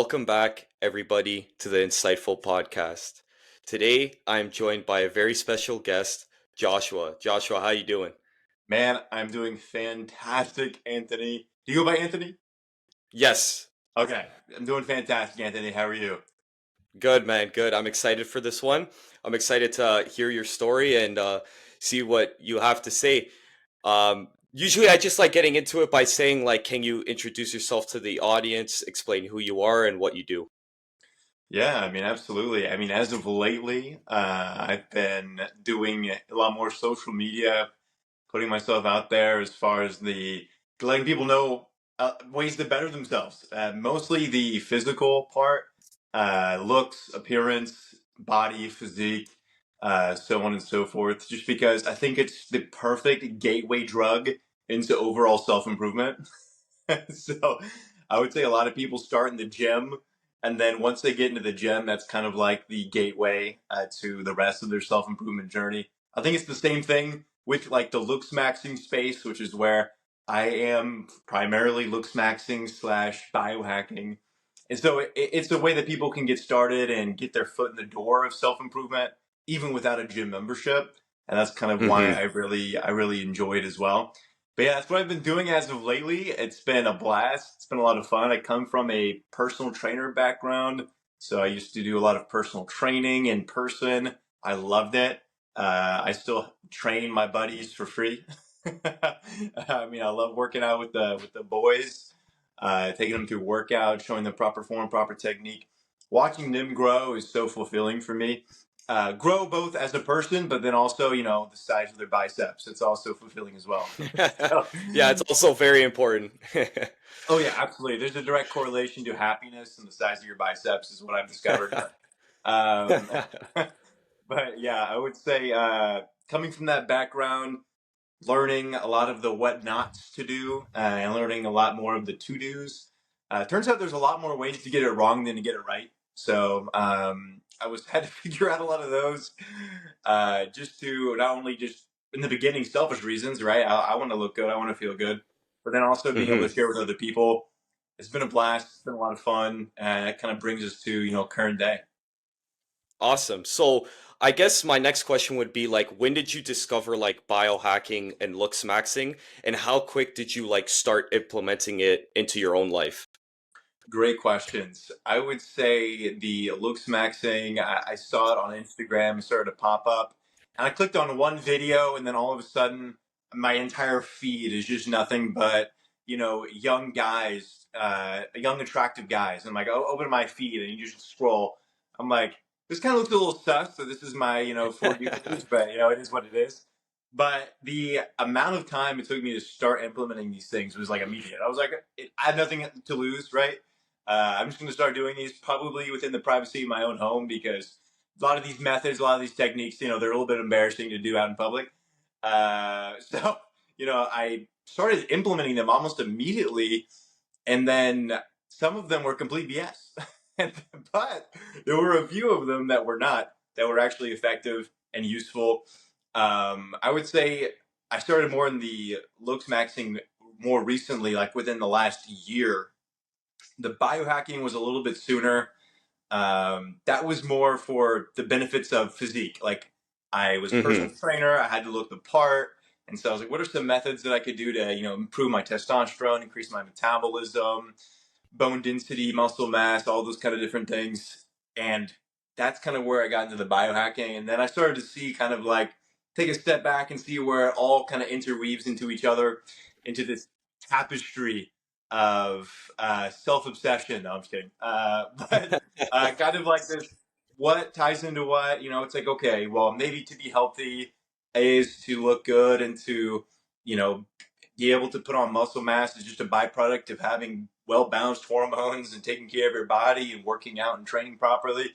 Welcome back, everybody, to the Insightful Podcast. Today, I'm joined by a very special guest, Joshua. Joshua, how you doing? Man, I'm doing fantastic, Anthony. Do you go by Anthony? Yes, Okay, I'm doing fantastic, Anthony. How are you? good, man, good. I'm excited for this one. I'm excited to hear your story and see what you have to say. Usually, I just like getting into it by saying, like, can you introduce yourself to the audience, explain who you are and what you do? Yeah, absolutely. As of lately, I've been doing a lot more social media, putting myself out there as far as the letting people know ways to better themselves. Mostly the physical part, looks, appearance, body, physique, so on and so forth. Just because I think it's the perfect gateway drug into overall self improvement. So I would say a lot of people start in the gym, and then once they get into the gym, that's kind of like the gateway to the rest of their self improvement journey. I think it's the same thing with like the looks maxing space, which is where I am primarily looks maxing slash biohacking. And so it's a way that people can get started and get their foot in the door of self improvement, even without a gym membership. And that's kind of why Mm-hmm. I really enjoy it as well. But yeah, that's what I've been doing as of lately. It's been a blast. It's been a lot of fun. I come from a personal trainer background, so I used to do a lot of personal training in person. I loved it. I still train my buddies for free. I love working out with the boys, taking them through workouts, showing them proper form, proper technique. Watching them grow is so fulfilling for me. Grow both as a person, but then also, the size of their biceps. It's also fulfilling as well. So, Yeah, it's also very important. oh yeah, absolutely. There's a direct correlation to happiness and the size of your biceps, is what I've discovered. Um, but yeah, I would say coming from that background, learning a lot of the what nots to do, and learning a lot more of the to dos. Turns out there's a lot more ways to get it wrong than to get it right. So I was had to figure out a lot of those, just to not only just in the beginning selfish reasons, right? I want to look good, I want to feel good, but then also being able Hmm. to share with other people. It's been a blast. It's been a lot of fun, and it kind of brings us to current day. Awesome. So I guess my next question would be like, when did you discover like biohacking and looks maxing, and how quick did you like start implementing it into your own life? Great questions. I would say the looks maxing, I saw it on Instagram, it started to pop up. And I clicked on one video, and then all of a sudden, my entire feed is just nothing but, young guys, young, attractive guys. And I'm like, oh, open my feed, and you just scroll. I'm like, this kind of looks a little sus. So this is my, For you page, but, it is what it is. But the amount of time it took me to start implementing these things was like immediate. I was like, I had nothing to lose, right? I'm just going to start doing these probably within the privacy of my own home, because a lot of these methods, a lot of these techniques, they're a little bit embarrassing to do out in public. So, I started implementing them almost immediately, and then some of them were complete BS. But there were a few of them that were not, that were actually effective and useful. I would say I started more in the looks maxing more recently, like within the last year. The biohacking was a little bit sooner. That was more for the benefits of physique. Like, I was a personal Hmm. trainer, I had to look the part, and so I was like, what are some methods that I could do to improve my testosterone, increase my metabolism, bone density, muscle mass, all those kind of different things. And that's kind of where I got into the biohacking, and then I started to see kind of like take a step back and see where it all kind of interweaves into each other, into this tapestry of self-obsession. No, I'm just kidding. But kind of like this, what ties into what, it's like, okay, well, maybe to be healthy is to look good, and to, you know, be able to put on muscle mass is just a byproduct of having well-balanced hormones and taking care of your body and working out and training properly.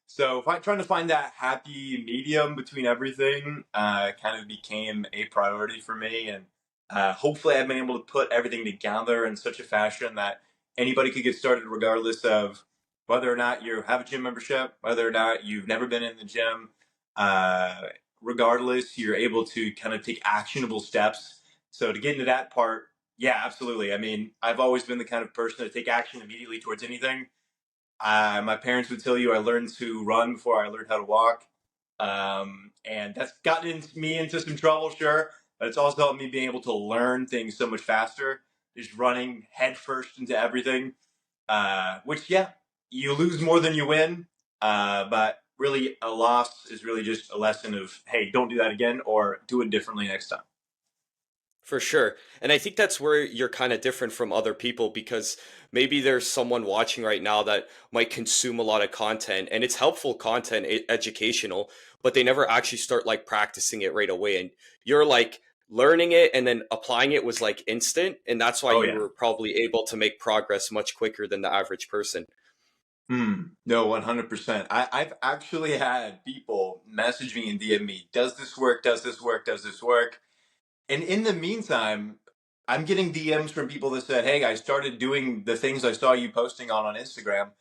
So trying to find that happy medium between everything kind of became a priority for me. And hopefully I've been able to put everything together in such a fashion that anybody could get started regardless of whether or not you have a gym membership, whether or not you've never been in the gym. Uh, Regardless, you're able to kind of take actionable steps. So to get into that part, yeah, absolutely. I've always been the kind of person to take action immediately towards anything. My parents would tell you I learned to run before I learned how to walk. And that's gotten me into some trouble, sure, but it's also helped me being able to learn things so much faster, just running headfirst into everything. Which, yeah, you lose more than you win, but really a loss is really just a lesson of, hey, don't do that again or do it differently next time. For sure. And I think that's where you're kind of different from other people because maybe there's someone watching right now that might consume a lot of content and it's helpful content, educational, but they never actually start like practicing it right away. And you're like learning it and then applying it was like instant. And that's why Oh, you yeah. were probably able to make progress much quicker than the average person. No, 100%. I've actually had people message me and DM me, does this work? Does this work? Does this work? And in the meantime, I'm getting DMs from people that said, "Hey, I started doing the things I saw you posting on Instagram,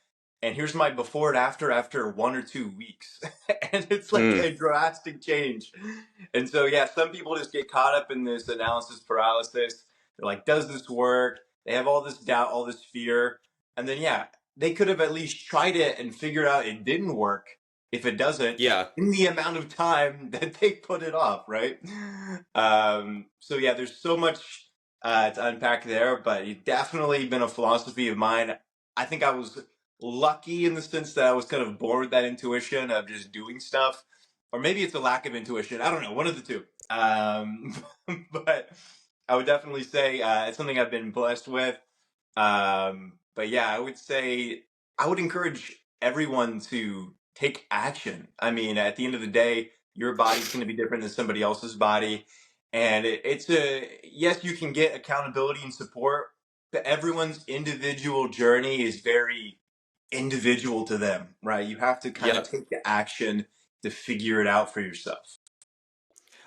and here's my before and after 1 or 2 weeks." And it's like Mm, a drastic change. And so, yeah, some people just get caught up in this analysis paralysis. They're like, "Does this work?" They have all this doubt, all this fear, and then yeah, they could have at least tried it and figured out it didn't work if it doesn't yeah. in the amount of time that they put it off, right? So yeah, there's so much to unpack there, but it's definitely been a philosophy of mine. I think I was lucky in the sense that I was kind of born with that intuition of just doing stuff, or maybe it's a lack of intuition. I don't know, one of the two. But I would definitely say it's something I've been blessed with. But yeah, I would say I would encourage everyone to take action. I mean, at the end of the day, your body's going to be different than somebody else's body. And it's yes, you can get accountability and support, but everyone's individual journey is very individual to them, right? You have to kind Yeah. of take the action to figure it out for yourself.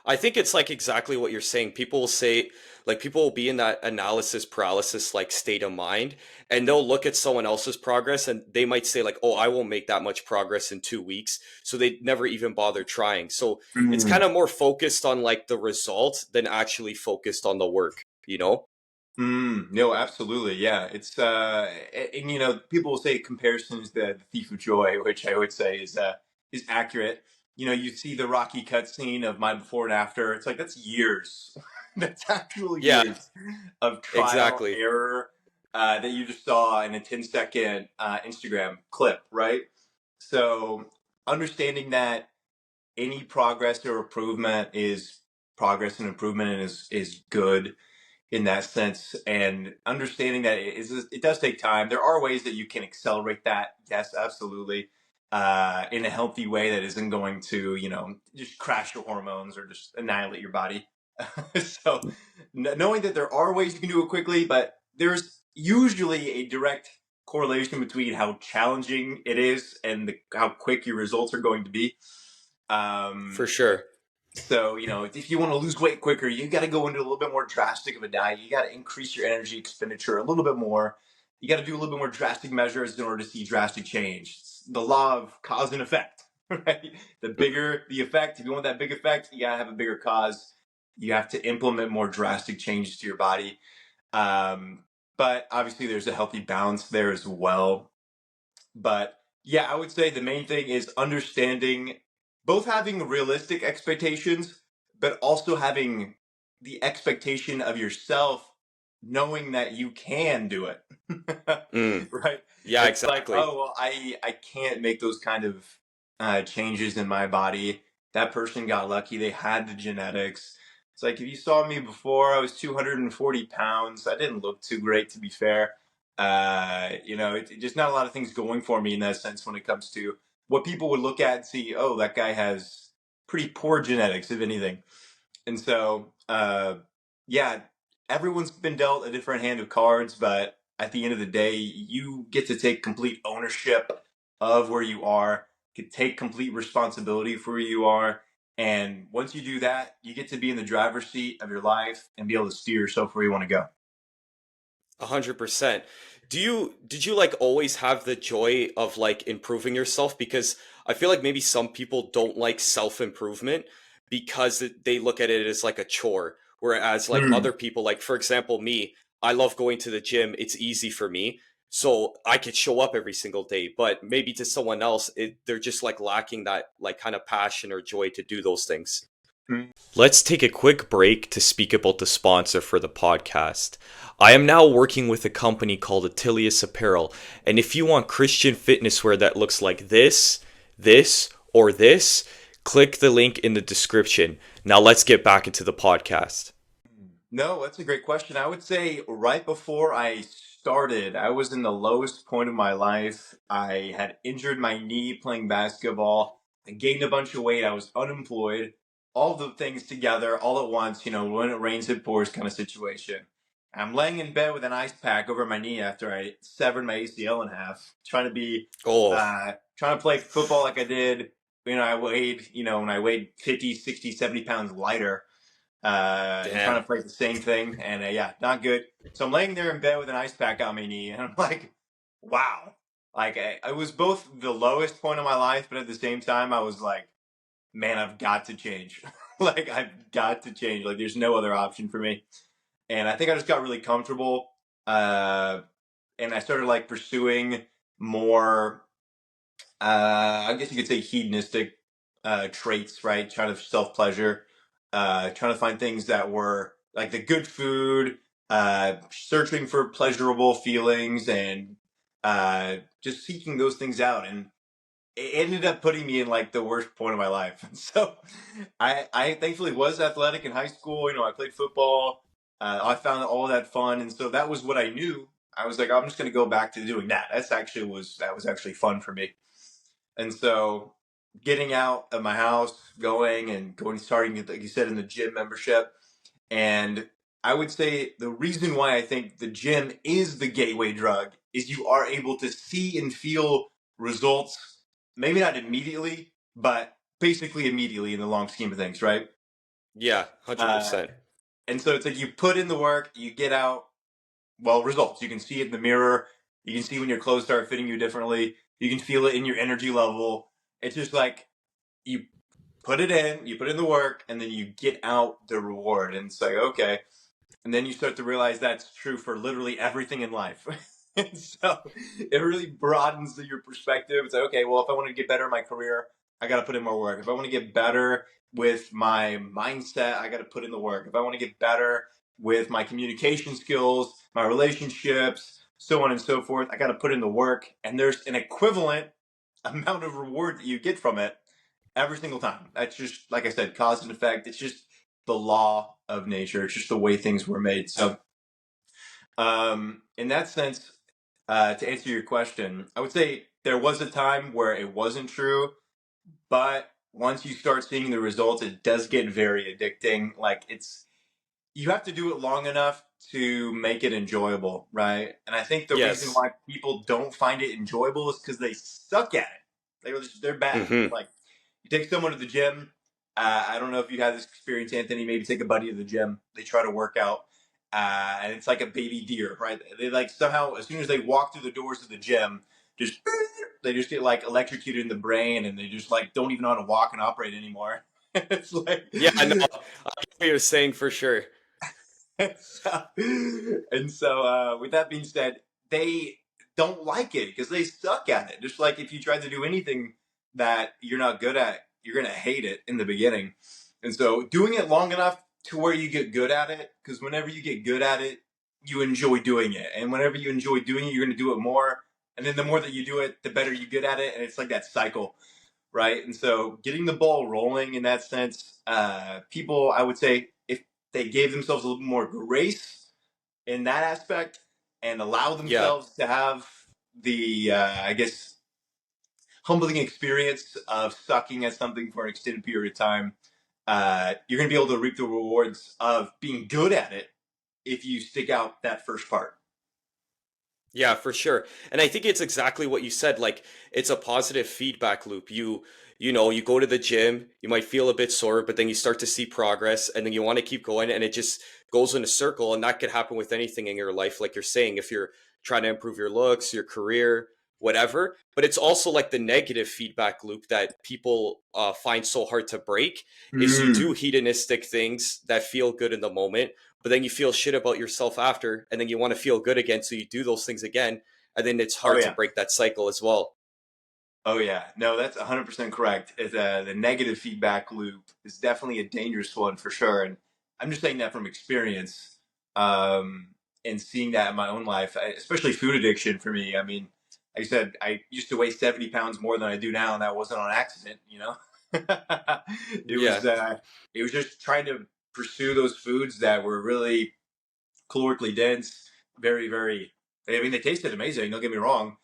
I think it's like exactly what you're saying. People will say, like, people will be in that analysis paralysis, like, state of mind, and they'll look at someone else's progress and they might say, like, oh, I won't make that much progress in 2 weeks. So they never even bother trying. So it's kind of more focused on like the result than actually focused on the work, you know? No, absolutely. Yeah. It's and you know, people will say comparison is the thief of joy, which I would say is accurate. You know, you see the Rocky cutscene of my before and after. It's like that's years. That's actual Yeah, years of trial exactly. error that you just saw in a 10-second Instagram clip, right? So understanding that any progress or improvement is progress and improvement and is good in that sense, and understanding that it does take time. There are ways that you can accelerate that, yes, absolutely, in a healthy way that isn't going to, you know, just crash your hormones or just annihilate your body. So knowing that there are ways you can do it quickly, but there's usually a direct correlation between how challenging it is and how quick your results are going to be. For um, sure. so, you know, if you want to lose weight quicker, you got to go into a little bit more drastic of a diet. You got to increase your energy expenditure a little bit more. You got to do a little bit more drastic measures in order to see drastic change. It's the law of cause and effect, right? The bigger the effect, if you want that big effect, you got to have a bigger cause. You have to implement more drastic changes to your body. Um, but obviously, there's a healthy balance there as well. But yeah, I would say the main thing is understanding both having realistic expectations, but also having the expectation of yourself knowing that you can do it. Mm, Right? yeah, It's like, exactly. oh, well, I can't make those kind of changes in my body. That person got lucky. They had the genetics. It's like if you saw me before, I was 240 pounds. I didn't look too great, to be fair. You know, just not a lot of things going for me in that sense when it comes to what people would look at and see, oh, that guy has pretty poor genetics, if anything. And so, yeah, everyone's been dealt a different hand of cards, but at the end of the day, you get to take complete ownership of where you are, can take complete responsibility for where you are. And once you do that, you get to be in the driver's seat of your life and be able to steer yourself where you want to go. 100%. Did you like always have the joy of like improving yourself? Because I feel like maybe some people don't like self-improvement because they look at it as like a chore. Whereas like other people, like for example, me, I love going to the gym. It's easy for me. so I could show up every single day. But maybe to someone else, they're just like lacking that like kind of passion or joy to do those things. Mm. Let's take a quick break to speak about the sponsor for the podcast. I am now working with a company called Attilius Apparel, and if you want Christian fitness wear that looks like this, or this, click the link in the description. Now let's get back into the podcast. No, that's a great question. I would say right before I started, I was in the lowest point of my life. I had injured my knee playing basketball. I gained a bunch of weight. I was unemployed. All the things together, all at once, when it rains, it pours kind of situation. I'm laying in bed with an ice pack over my knee after I severed my ACL in half, Oh, trying to play football like I did. I weighed, when I weighed 50, 60, 70 pounds lighter and trying damn. to play the same thing. And yeah, not good. So I'm laying there in bed with an ice pack on my knee, and I'm like, wow. Like I was both the lowest point of my life, but at the same time, I was like, man, I've got to change. Like I've got to change. Like there's no other option for me. And I think I just got really comfortable, uh, and I started like pursuing more I guess you could say hedonistic traits, right? Trying to self pleasure, trying to find things that were like the good food, searching for pleasurable feelings, and just seeking those things out. And it ended up putting me in like the worst point of my life. So I thankfully was athletic in high school. I played football. I found all that fun, and so that was what I knew. I was like, I'm just going to go back to doing that. That was actually fun for me. And so getting out of my house, starting, like you said, in the gym membership. And I would say the reason why I think the gym is the gateway drug is you are able to see and feel results, maybe not immediately, but basically immediately in the long scheme of things, right? Yeah, Uh, 100%. and so it's like you put in the work, you get out, well, results. You can see it in the mirror. You can see when your clothes start fitting you differently. You can feel it in your energy level. It's just like you you put in the work, and then you get out the reward. And it's like, okay. And then you start to realize that's true for literally everything in life. And so it really broadens your perspective. It's like, okay, well, if I want to get better in my career, I got to put in more work. If I want to get better with my mindset, I got to put in the work. If I want to get better with my communication skills, my relationships, so on and so forth, I got to put in the work. And there's an equivalent amount of reward that you get from it every single time. That's just, like I said, cause and effect. It's just the law of nature. It's just the way things were made. So, in that sense, to answer your question, I would say there was a time where it wasn't true, but once you start seeing the results, it does get very addicting. Like you have to do it long enough to make it enjoyable, right? And I think the reason Yes. why people don't find it enjoyable is because they suck at it. They're bad. Mm-hmm. Like you take someone to the gym. I don't know if you had this experience, Anthony. Maybe take a buddy to the gym. They try to work out, and it's like a baby deer, right? They like somehow, as soon as they walk through the doors of the gym, just they just get like electrocuted in the brain, and they just like don't even know how to walk and operate anymore. It's like Yeah, no, I get what you're saying for sure. so, with that being said, they don't like it because they suck at it. Just like if you try to do anything that you're not good at, you're gonna hate it in the beginning. And so, doing it long enough to where you get good at it, because whenever you get good at it, you enjoy doing it, and whenever you enjoy doing it, you're gonna do it more. And then the more that you do it, the better you get at it, and it's like that cycle, right? And so getting the ball rolling in that sense, people, I would say, if they gave themselves a little more grace in that aspect and allow Yeah. themselves to have the, I guess, humbling experience of sucking at something for an extended period of time, you're going to be able to reap the rewards of being good at it if you stick out that first part. Yeah, for sure. And I think it's exactly what you said. Like it's a positive feedback loop. You go to the gym, you might feel a bit sore, but then you start to see progress and then you want to keep going and it just goes in a circle. And that could happen with anything in your life, like you're saying, if you're trying to improve your looks, your career, whatever. But it's also like the negative feedback loop that people find so hard to break is you do Mm. hedonistic things that feel good in the moment, but then you feel shit about yourself after and then you want to feel good again, so you do those things again, and then it's Oh hard to yeah. break that cycle as well. Oh yeah, no, that's 100% correct. The negative feedback loop is definitely a dangerous one for sure, and I'm just saying that from experience, um, and seeing that in my own life, especially food addiction for me. I mean, like I said, I used to weigh 70 pounds more than I do now, and that wasn't on accident. It Yeah. was it was just trying to pursue those foods that were really calorically dense, very, very. I mean, they tasted amazing. Don't get me wrong.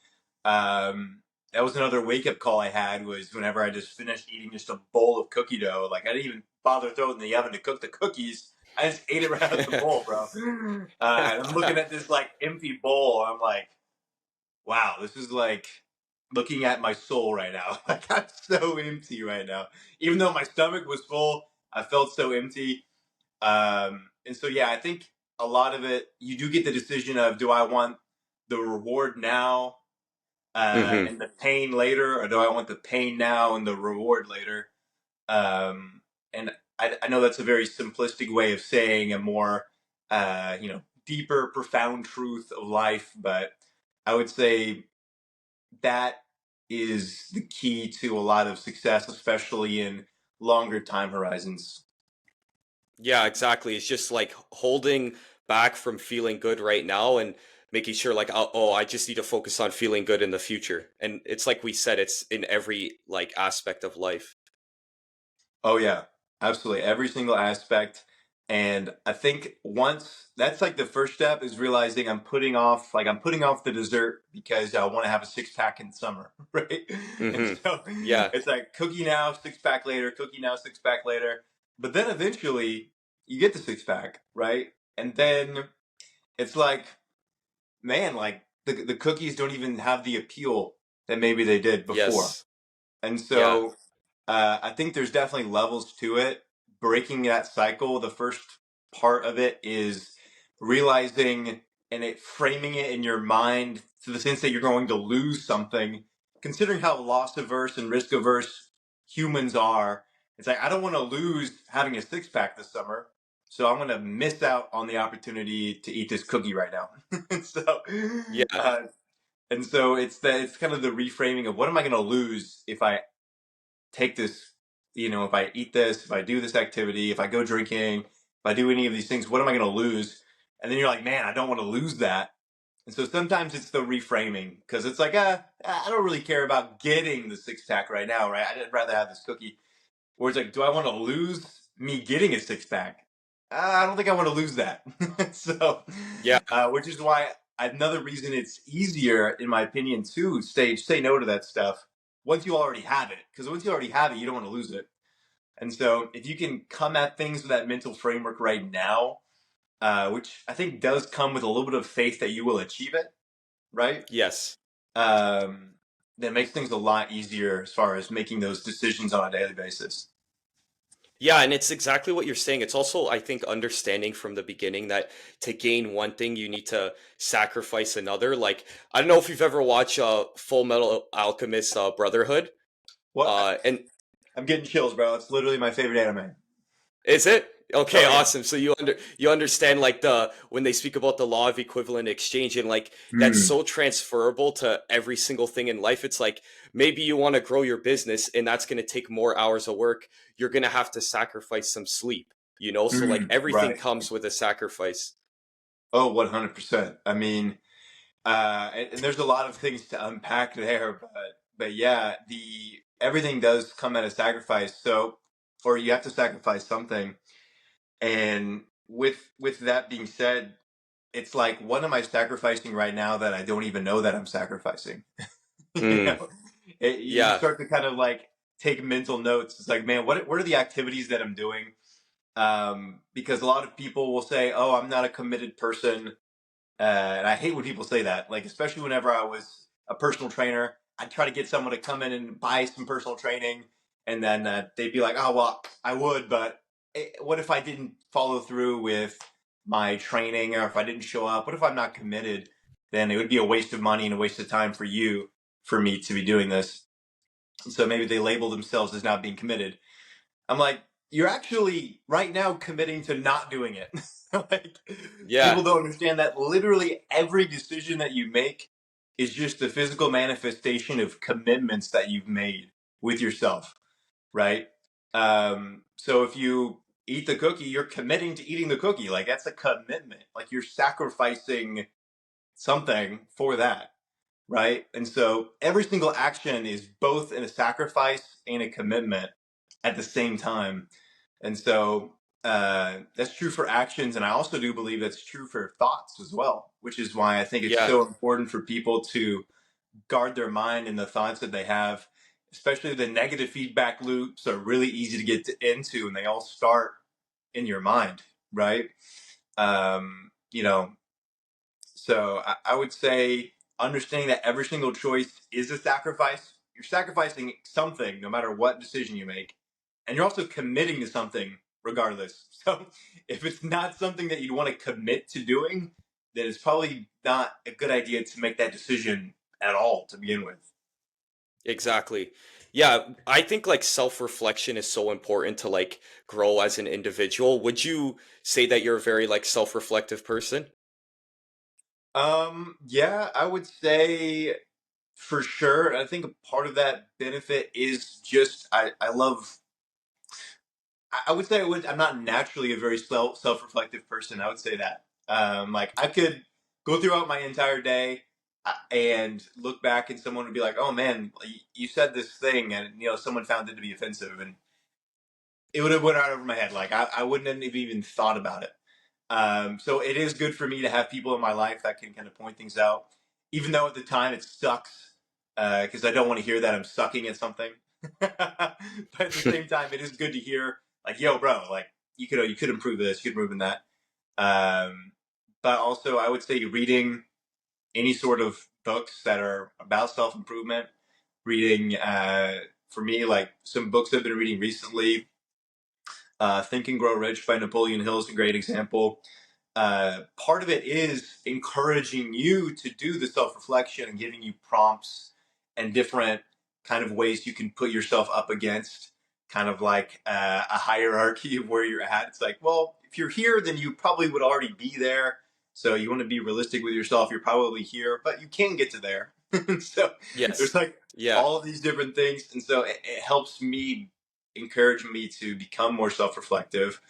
Um, that was another wake up call I had was whenever I just finished eating just a bowl of cookie dough. Like I didn't even bother throwing it in the oven to cook the cookies. I just ate it right out the bowl, bro. And I'm looking at this like empty bowl. I'm like, wow, this is like looking at my soul right now. Like I'm so empty right now. Even though my stomach was full, I felt so empty. And so, yeah, I think a lot of it, you do get the decision of do I want the reward now Hmm. and the pain later, or do I want the pain now and the reward later? And I know that's a very simplistic way of saying a more, deeper, profound truth of life, but I would say that is the key to a lot of success, especially in longer time horizons. Yeah, exactly. It's just like holding back from feeling good right now and making sure like oh, I just need to focus on feeling good in the future. And it's like we said, it's in every like aspect of life. Oh yeah, absolutely. Every single aspect. And I think once that's like the first step is realizing I'm putting off the dessert because I want to have a six pack in summer, right? And Hmm. so Yeah. it's like cookie now, six pack later, cookie now, six pack later. But then eventually you get the six pack, right? And then it's like, man, like the cookies don't even have the appeal that maybe they did before. Yes. And Yeah. so I think there's definitely levels to it. Breaking that cycle, the first part of it is realizing and it framing it in your mind to the sense that you're going to lose something. Considering how loss averse and risk averse humans are, it's like I don't want to lose having a six pack this summer, so I'm going to miss out on the opportunity to eat this cookie right now. and so, Yeah. uh, and so it's kind of the reframing of what am I going to lose if I take this, if I eat this, if I do this activity, if I go drinking, if I do any of these things, what am I going to lose? And then you're like, man, I don't want to lose that. And so sometimes it's the reframing because it's like, I don't really care about getting the six pack right now, right? I'd rather have this cookie. Or it's like, do I want to lose me getting a six pack? I don't think I want to lose that. so, Yeah. which is why another reason it's easier, in my opinion, to say no to that stuff once you already have it. Because once you already have it, you don't want to lose it. And so, if you can come at things with that mental framework right now, which I think does come with a little bit of faith that you will achieve it, right? Yes. Um, that makes things a lot easier as far as making those decisions on a daily basis. Yeah, and it's exactly what you're saying. It's also, I think, understanding from the beginning that to gain one thing, you need to sacrifice another. Like, I don't know if you've ever watched Full Metal Alchemist Brotherhood. What? And I'm getting chills, bro. It's literally my favorite anime. is it? Okay, Oh yeah. awesome. So you understand like the when they speak about the law of equivalent exchange and like that's Hmm. so transferable to every single thing in life. It's like maybe you want to grow your business and that's going to take more hours of work. You're going to have to sacrifice some sleep, you know? So like Hmm. everything Right. comes with a sacrifice. Oh, 100%. I mean, and there's a lot of things to unpack there, but yeah, the everything does come at a sacrifice. So, or you have to sacrifice something. And with that being said, it's like, what am I sacrificing right now that I don't even know that I'm sacrificing? you Mm, know, you yeah. start to kind of like take mental notes. It's like, man, what are the activities that I'm doing? Because a lot of people will say, "Oh, I'm not a committed person," and I hate when people say that. Like, especially whenever I was a personal trainer, I'd try to get someone to come in and buy some personal training, and then they'd be like, "Oh, well, I would, but what if I didn't follow through with my training, or if I didn't show up? What if I'm not committed? Then it would be a waste of money and a waste of time for you, for me to be doing this." So maybe they label themselves as not being committed. I'm like, you're actually right now committing to not doing it. like, Yeah. people don't understand that literally every decision that you make is just the physical manifestation of commitments that you've made with yourself, right? So if you eat the cookie, you're committing to eating the cookie. Like that's a commitment. Like you're sacrificing something for that, right? And so every single action is both in a sacrifice and a commitment at the same time. And so that's true for actions. And I also do believe that's true for thoughts as well, which is why I think it's Yeah, so important for people to guard their mind and the thoughts that they have, especially the negative feedback loops are really easy to into, and they all start in your mind, right? You know, so I would say understanding that every single choice is a sacrifice. You're sacrificing something no matter what decision you make. And you're also committing to something regardless. So if it's not something that you want to commit to doing, then it's probably not a good idea to make that decision at all to begin with. exactly. Yeah, I think like self-reflection is so important to like grow as an individual. Would you say that you're a very like self-reflective person? Yeah, I would say for sure. I think a part of that benefit is just I love I would say I'm not naturally a very self-reflective person. I would say that. Like I could go throughout my entire day and look back and someone would be like, "Oh man, you said this thing," and someone found it to be offensive, and it would have went right over my head. Like I wouldn't have even thought about it. So it is good for me to have people in my life that can kind of point things out, even though at the time it sucks because I don't want to hear that I'm sucking at something. But at the same time, it is good to hear like, "Yo, bro, like you could improve this, you could improve in that." Um, but also, I would say reading any sort of books that are about self improvement. Reading for me, like some books I've been reading recently. Think and Grow Rich by Napoleon Hill is a great example. Part of it is encouraging you to do the self reflection and giving you prompts and different kind of ways you can put yourself up against kind of like a hierarchy of where you're at. It's like, well, if you're here, then you probably would already be there. So you want to be realistic with yourself. You're probably here, but you can get to there. So there's Yes. like Yeah. all of these different things. And so it helps me encourage me to become more self reflective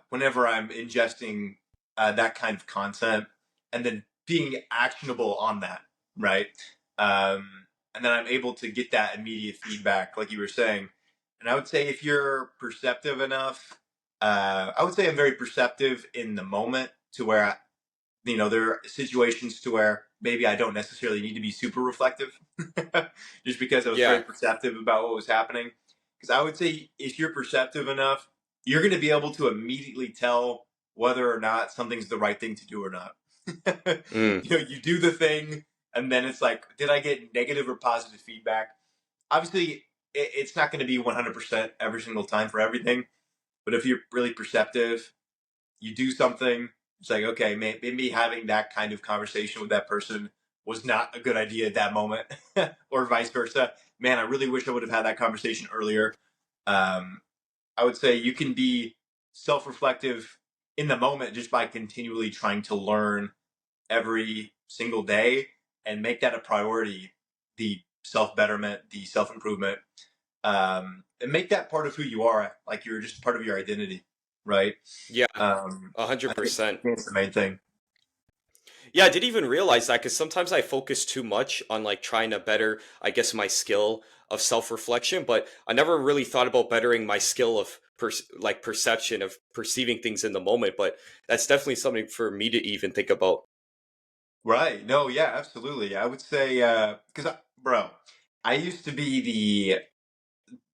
whenever I'm ingesting that kind of content and then being actionable on that, right? And then I'm able to get that immediate feedback, like you were saying. And I would say if you're perceptive enough, I would say I'm very perceptive in the moment to where, there are situations to where maybe I don't necessarily need to be super reflective just because I was very Yeah. perceptive about what was happening. Because I would say if you're perceptive enough, you're going to be able to immediately tell whether or not something's the right thing to do or not. Mm. You do the thing, and then it's like, did I get negative or positive feedback? Obviously, it's not going to be 100% every single time for everything. But if you're really perceptive, you do something, it's like, okay, maybe having that kind of conversation with that person was not a good idea at that moment, or vice versa. Man, I really wish I would have had that conversation earlier. Um, I would say you can be self reflective in the moment just by continually trying to learn every single day and make that a priority, the self betterment, the self improvement, and make that part of who you are, like you're just part of your identity, right? Yeah. a I hundred think percent. that's the main thing. Yeah, I didn't even realize that because sometimes I focus too much on like trying to better, I guess, my skill of self-reflection, but I never really thought about bettering my skill of like perception of perceiving things in the moment. But that's definitely something for me to even think about. Right. No, yeah, absolutely. I would say, because, bro, I used to be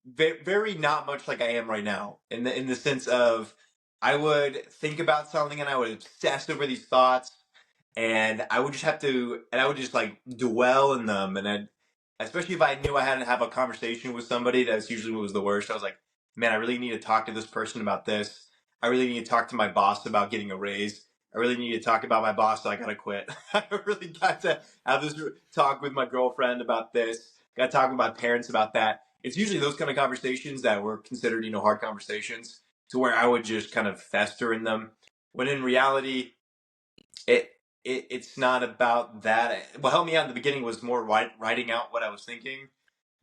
very not much like I am right now in the sense of I would think about something and I would obsess over these thoughts and I would just have to, and I would just like dwell in them, and then especially if I knew I had to have a conversation with somebody, that's usually what was the worst. I was like, man, I really need to talk to this person about this. I really need to talk to my boss about getting a raise. I really need to talk about my boss, so I gotta quit. I really got to have this talk with my girlfriend about this. Got to talk with my parents about that. It's usually those kind of conversations that were considered, hard conversations, to where I would just kind of fester in them. When in reality, it it's not about that. What helped me out in the beginning was more writing out what I was thinking,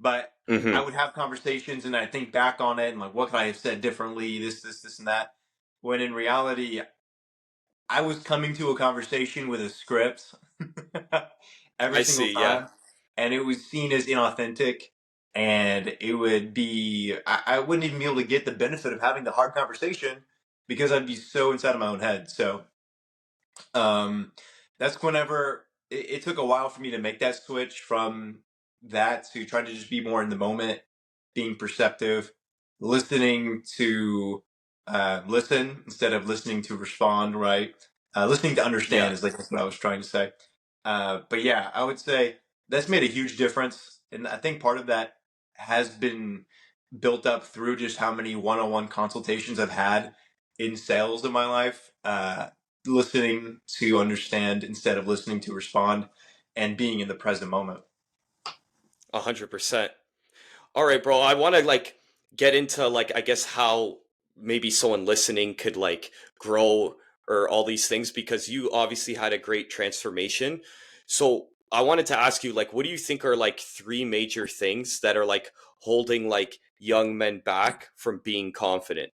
but I Hmm. would have conversations and I think back on it and like, what could I have said differently? This, and that. When in reality, I was coming to a conversation with a script every I single see. Yeah. time, and it was seen as inauthentic. And it would be, I wouldn't even be able to get the benefit of having the hard conversation because I'd be so inside of my own head. So um, that's whenever it took a while for me to make that switch from that to trying to just be more in the moment, being perceptive, listening to listen instead of listening to respond, right? Listening to Yeah. understand is like that's what I was trying to say. But yeah, I would say that's made a huge difference. And I think part of that has been built up through just how many one-on-one consultations I've had in sales in my life. Listening to understand instead of listening to respond and being in the present moment. 100%. All right, bro. I want to like get into like I guess how maybe someone listening could like grow or all these things because you obviously had a great transformation. So I wanted to ask you like what do you think are like three major things that are like holding like young men back from being confident?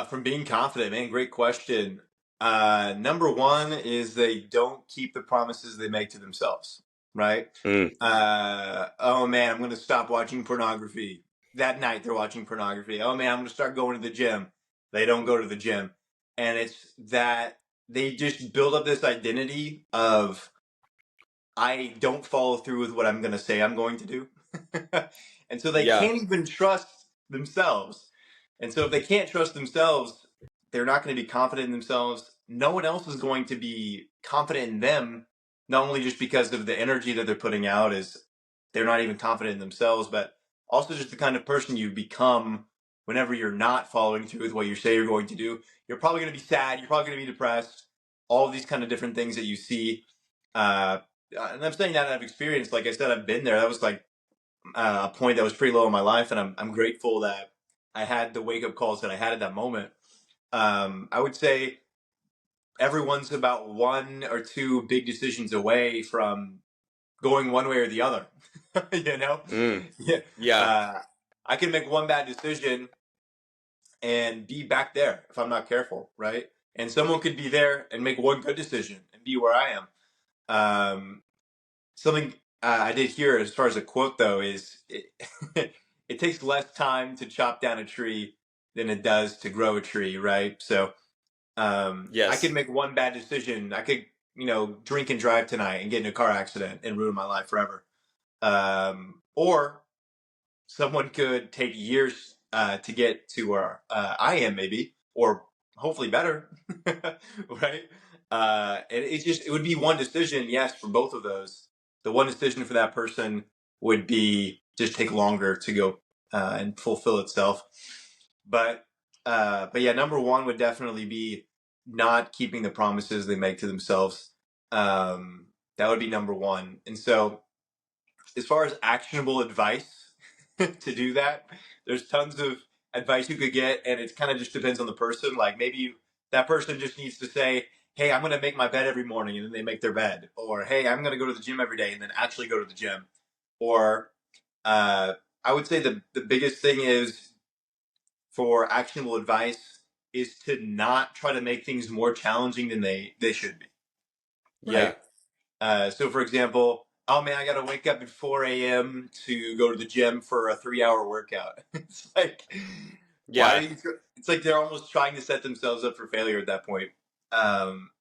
From being confident, man, great question. Number one is they don't keep the promises they make to themselves, right? Mm, Oh man, I'm going to stop watching pornography. That night they're watching pornography. Oh man, I'm going to start going to the gym. They don't go to the gym. And it's that they just build up this identity of I don't follow through with what I'm going to say I'm going to do. And so they yeah. can't even trust themselves. And so if they can't trust themselves, they're not going to be confident in themselves. No one else is going to be confident in them, not only just because of the energy that they're putting out is they're not even confident in themselves, but also just the kind of person you become whenever you're not following through with what you say you're going to do. You're probably going to be sad. You're probably going to be depressed. All of these kind of different things that you see. Uh, and I'm saying that I've experienced. Like I said, I've been there. That was like a point that was pretty low in my life, and I'm grateful that I had the wake up calls that I had at that moment. I would say everyone's about one or two big decisions away from going one way or the other. you know, Mm, yeah. yeah. Uh, I can make one bad decision and be back there if I'm not careful, right? And someone could be there and make one good decision and be where I am. Um, Something I did hear as far as a quote though is it takes less time to chop down a tree than it does to grow a tree, right? So I could Yes. make one bad decision. I could, drink and drive tonight and get in a car accident and ruin my life forever. Or someone could take years to get to where I am, maybe, or hopefully better, right? And it would be one decision, yes, for both of those. The one decision for that person would be just take longer to go and fulfill itself. But but yeah, number one would definitely be not keeping the promises they make to themselves. That would be number one. And so as far as actionable advice to do that, there's tons of advice you could get, and it kind of just depends on the person. Like maybe that person just needs to say, "Hey, I'm going to make my bed every morning," and then they make their bed, or "Hey, I'm going to go to the gym every day," and then actually go to the gym. Or uh, I would say the biggest thing is for actionable advice is to not try to make things more challenging than they should be. Yeah. Right? So, for example, oh man, I got to wake up at 4 a.m. to go to the gym for a 3 hour workout. It's like, why are Yeah. you? It's like they're almost trying to set themselves up for failure at that point. Um,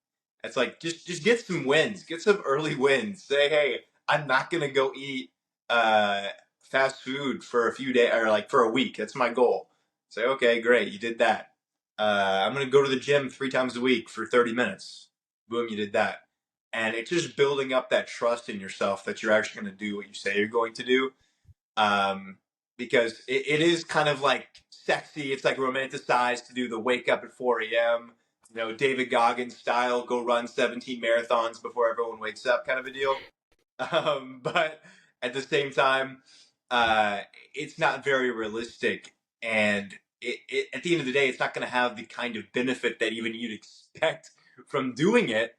it's like just get some wins, get some early wins. Say, hey, I'm not gonna go eat uh, fast food for a few days or like for a week. That's my goal. Say, okay, great, you did that. I'm gonna go to the gym 3 times a week for 30 minutes. Boom, you did that, and it's just building up that trust in yourself that you're actually going to do what you say you're going to do. Um, because it is kind of like sexy. It's like romanticized to do the wake up at 4 a.m. David Goggins style, go run 17 marathons before everyone wakes up kind of a deal. But at the same time, uh, it's not very realistic. And at the end of the day, it's not going to have the kind of benefit that even you'd expect from doing it.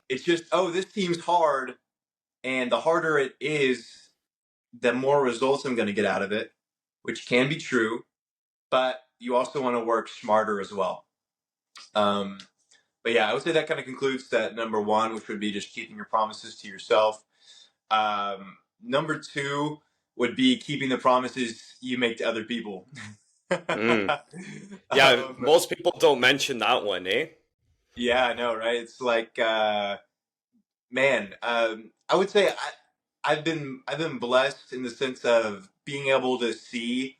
It's just, oh, this seems hard, and the harder it is, the more results I'm going to get out of it, which can be true, but you also want to work smarter as well. Um, but yeah, I would say that kind of concludes that number one, which would be just keeping your promises to yourself. Number two would be keeping the promises you make to other people. Mm. Yeah, um, most people don't mention that one, eh? yeah, I know, right? It's like, man, I would say I've been blessed in the sense of being able to see,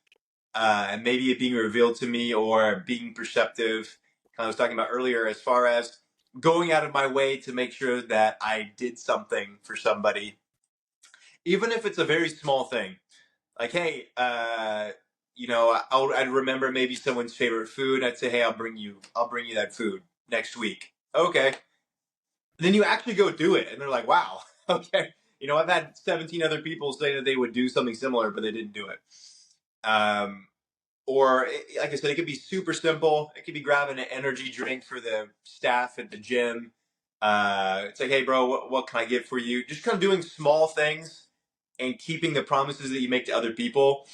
and maybe it being revealed to me or being perceptive. I was talking about earlier, as far as going out of my way to make sure that I did something for somebody, even if it's a very small thing. Like, hey, I'd remember maybe someone's favorite food. I'd say, hey, I'll bring you that food next week. Okay. Then you actually go do it, and they're like, wow, okay. I've had 17 other people say that they would do something similar, but they didn't do it. Um, or, like I said, it could be super simple. It could be grabbing an energy drink for the staff at the gym. It's like, hey, bro, what can I get for you? Just kind of doing small things and keeping the promises that you make to other people.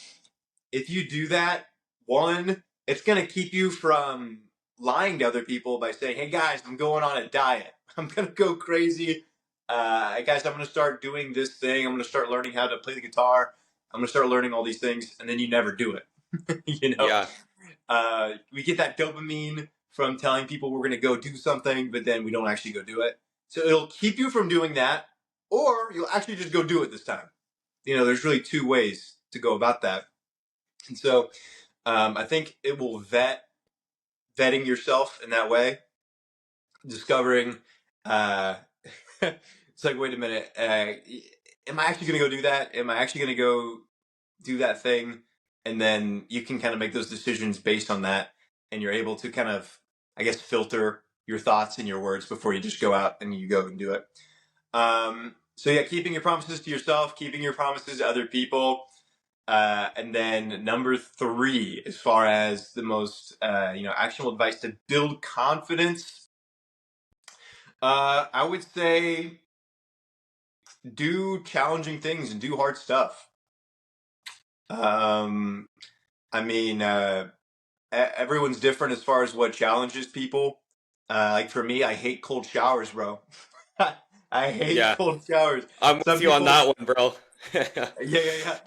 If you do that, one, it's going to keep you from lying to other people by saying, hey, guys, I'm going on a diet. I'm going to go crazy. Guys, I'm going to start doing this thing. I'm going to start learning how to play the guitar. I'm going to start learning all these things. And then you never do it. you know, Yeah, we get that dopamine from telling people we're going to go do something, but then we don't actually go do it. So it'll keep you from doing that, or you'll actually just go do it this time. There's really two ways to go about that. And so I think it will vetting yourself in that way, discovering, uh, it's like, wait a minute, am I actually going to go do that? Am I actually going to go do that thing? And then you can kind of make those decisions based on that. And you're able to kind of, I guess, filter your thoughts and your words before you just go out and you go and do it. So yeah, keeping your promises to yourself, keeping your promises to other people. And then number three, as far as the most, actionable advice to build confidence, I would say do challenging things and do hard stuff. Um, I mean, everyone's different as far as what challenges people. Like for me, I hate cold showers, bro. I hate yeah. cold showers. I'm Some with you on people, that one, bro. yeah.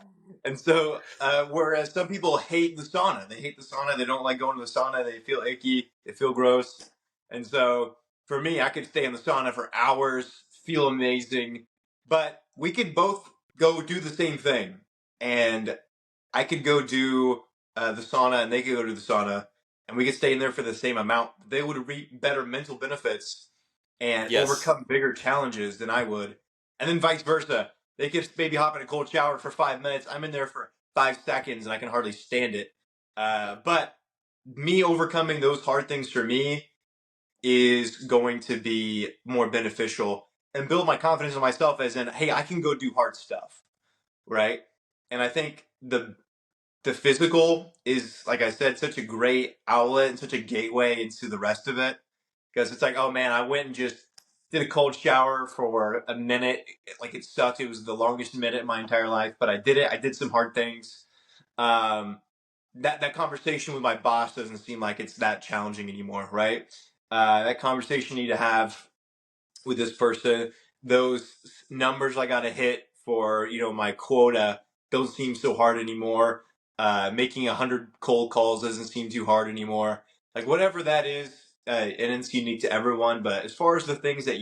And so, whereas some people hate the sauna, they hate the sauna. They don't like going to the sauna. They feel icky. They feel gross. And so, for me, I could stay in the sauna for hours, feel amazing. But we could both go do the same thing, and I could go do the sauna, and they could go to the sauna, and we could stay in there for the same amount. They would reap better mental benefits and Yes. overcome bigger challenges than I would, and then vice versa. They could maybe hop in a cold shower for 5 minutes. I'm in there for 5 seconds, and I can hardly stand it. But me overcoming those hard things for me is going to be more beneficial and build my confidence in myself, as in, hey, I can go do hard stuff, right? And I think the physical is, like I said, such a great outlet and such a gateway into the rest of it, because it's like, oh man, I went and just did a cold shower for a minute. Like, it sucked. It was the longest minute in my entire life, but I did it. I did some hard things. Um, that conversation with my boss doesn't seem like it's that challenging anymore, right? That conversation you need to have with this person, those numbers I got to hit for, my quota don't seem so hard anymore. Making 100 cold calls doesn't seem too hard anymore. Like, whatever that is, and it's unique to everyone. But as far as the things that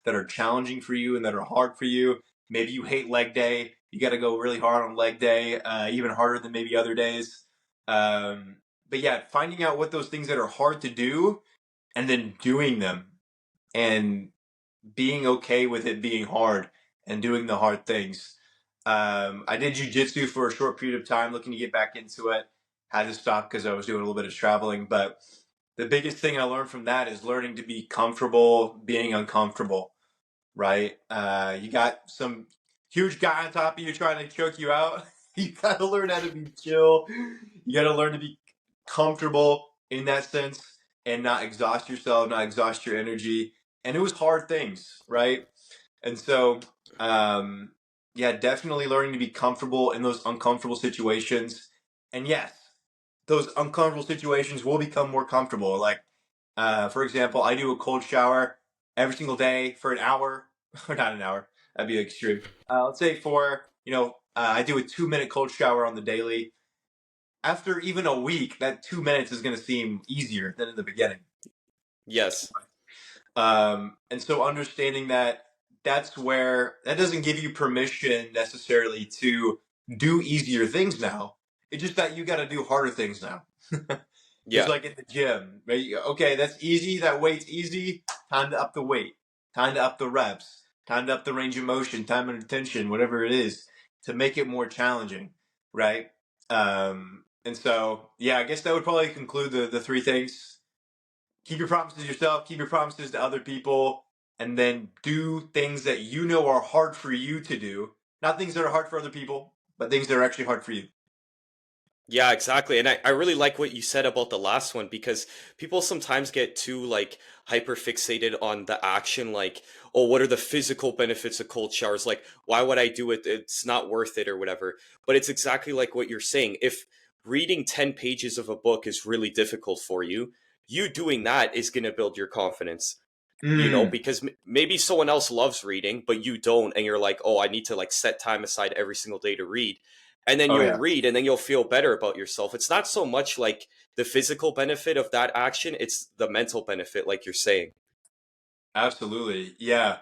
that are challenging for you and that are hard for you, maybe you hate leg day. You got to go really hard on leg day, even harder than maybe other days. But yeah, finding out what those things that are hard to do and then doing them, and being okay with it being hard and doing the hard things. I did jujitsu for a short period of time, looking to get back into it. Had to stop because I was doing a little bit of traveling. But the biggest thing I learned from that is learning to be comfortable being uncomfortable, right? You got some huge guy on top of you trying to choke you out. You got to learn how to be chill. You got to learn to be comfortable in that sense and not exhaust yourself, not exhaust your energy. and it was hard things, right? And so, um, yeah, definitely learning to be comfortable in those uncomfortable situations. And yes, those uncomfortable situations will become more comfortable. Like, for example, I do a cold shower every single day for an hour, or not an hour, that'd be extreme. Let's say I do a 2 minute cold shower on the daily. After even a week, that 2 minutes is going to seem easier than in the beginning. Yes. And so understanding that that's where that doesn't give you permission necessarily to do easier things now. It's just that you got to do harder things now. Just Yeah. like in the gym, right? Okay, that's easy. That weight's easy. Time to up the weight. Time to up the reps. Time to up the range of motion. Time and attention, whatever it is, to make it more challenging, right? And so, yeah, I guess that would probably conclude the three things. Keep your promises to yourself, keep your promises to other people, and then do things that you know are hard for you to do. Not things that are hard for other people, but things that are actually hard for you. Yeah, exactly. And I really like what you said about the last one because people sometimes get too like hyper fixated on the action, like, oh, what are the physical benefits of cold showers? Like, why would I do it? It's not worth it or whatever. But it's exactly like what you're saying. If reading 10 pages of a book is really difficult for you, you doing that is going to build your confidence. Mm. Because maybe someone else loves reading, but you don't, and you're like, oh, I need to like set time aside every single day to read. And then Oh you'll yeah, read and then you'll feel better about yourself. It's not so much like the physical benefit of that action, it's the mental benefit, like you're saying. absolutely. Yeah.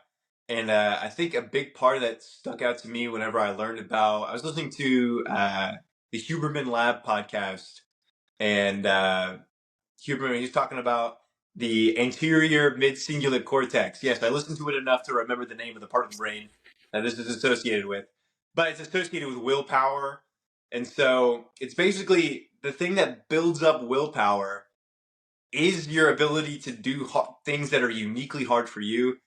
And I think a big part of that stuck out to me whenever I was listening to the Huberman Lab podcast, and Huberman, he's talking about the anterior mid-cingulate cortex. Yes, I listened to it enough to remember the name of the part of the brain that this is associated with. But it's associated with willpower. And so it's basically the thing that builds up willpower is your ability to do things that are uniquely hard for you.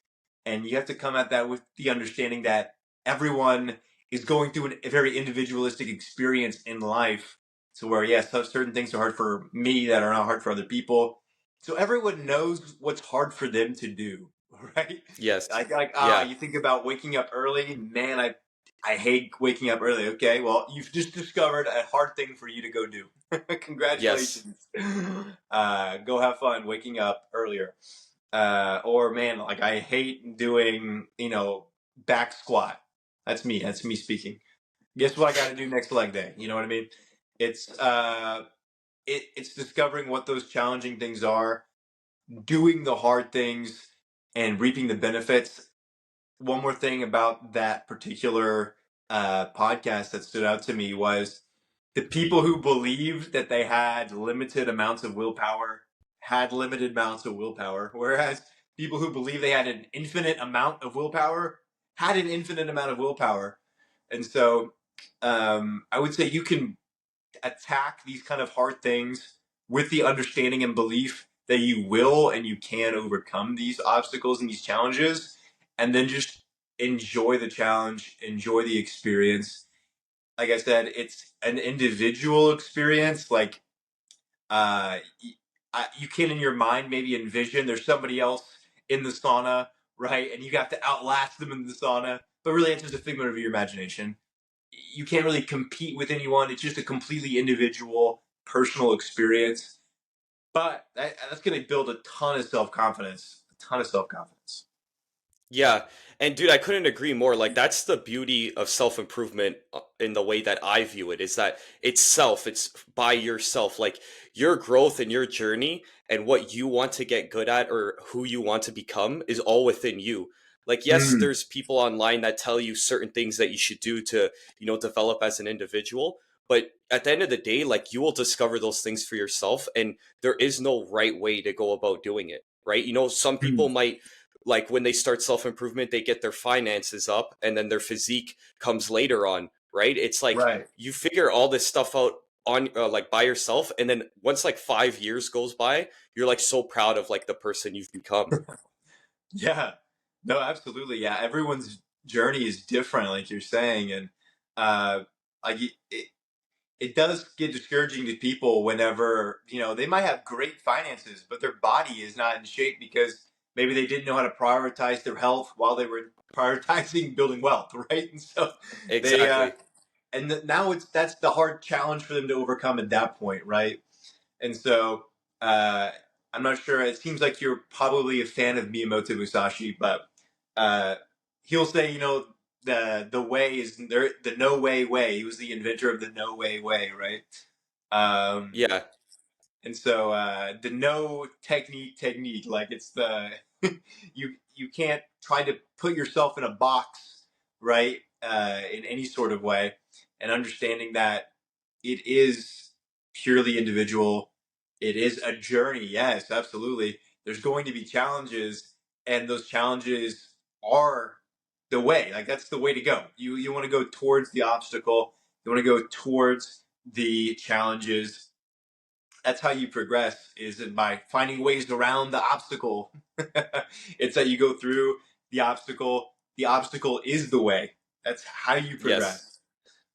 And you have to come at that with the understanding that everyone is going through a very individualistic experience in life. So where, yes, certain things are hard for me that are not hard for other people. So everyone knows what's hard for them to do, right? Yes. You Yeah. think about waking up early. Man, I hate waking up early. Okay, well, you've just discovered a hard thing for you to go do. Yes. Congratulations. Go have fun waking up earlier. Or man, like I hate doing, back squat. That's me. That's me speaking. Guess what I got to do next leg day? You know what I mean? It's it's discovering what those challenging things are, doing the hard things, and reaping the benefits. One more thing about that particular podcast that stood out to me was the people who believed that they had limited amounts of willpower had limited amounts of willpower, whereas people who believe they had an infinite amount of willpower had an infinite amount of willpower. And so I would say you can attack these kind of hard things with the understanding and belief that you will and you can overcome these obstacles and these challenges, and then just enjoy the challenge, enjoy the experience. Like I said, it's an individual experience. Like uh, you can in your mind maybe envision there's somebody else in the sauna, right? And you have to outlast them in the sauna, but really it's just a figment of your imagination. You can't really compete with anyone. It's just a completely individual, personal experience. But that's going to build a ton of self confidence. A ton of self confidence. Yeah. And dude, I couldn't agree more. Like that's the beauty of self-improvement in the way that I view it is that it's self, it's by yourself. Like your growth and your journey and what you want to get good at or who you want to become is all within you. Like yes, Mm, there's people online that tell you certain things that you should do to, develop as an individual, but at the end of the day, like you will discover those things for yourself and there is no right way to go about doing it, right? Some people mm, might like when they start self improvement, they get their finances up and then their physique comes later on, right? It's like right. you figure all this stuff out on like by yourself. And then once like 5 years goes by, you're like so proud of like the person you've become. Yeah. No, absolutely. Yeah. Everyone's journey is different, like you're saying. And uh, like it does get discouraging to people whenever, they might have great finances, but their body is not in shape because maybe they didn't know how to prioritize their health while they were prioritizing building wealth, right? And so they Exactly. now that's the hard challenge for them to overcome at that point, right? And so uh, I'm not sure. It seems like you're probably a fan of Miyamoto Musashi, but uh, he'll say, the way is there, the no way. He was the inventor of the no way, right? Um, Yeah. and so the no technique, like it's the you can't try to put yourself in a box, right? In any sort of way, and understanding that it is purely individual. It is a journey. Yes, absolutely. There's going to be challenges, and those challenges are the way. Like that's the way to go. You want to go towards the obstacle. You want to go towards the challenges. That's how you progress, is by finding ways around the obstacle. It's that you go through the obstacle. The obstacle is the way. That's how you Yes.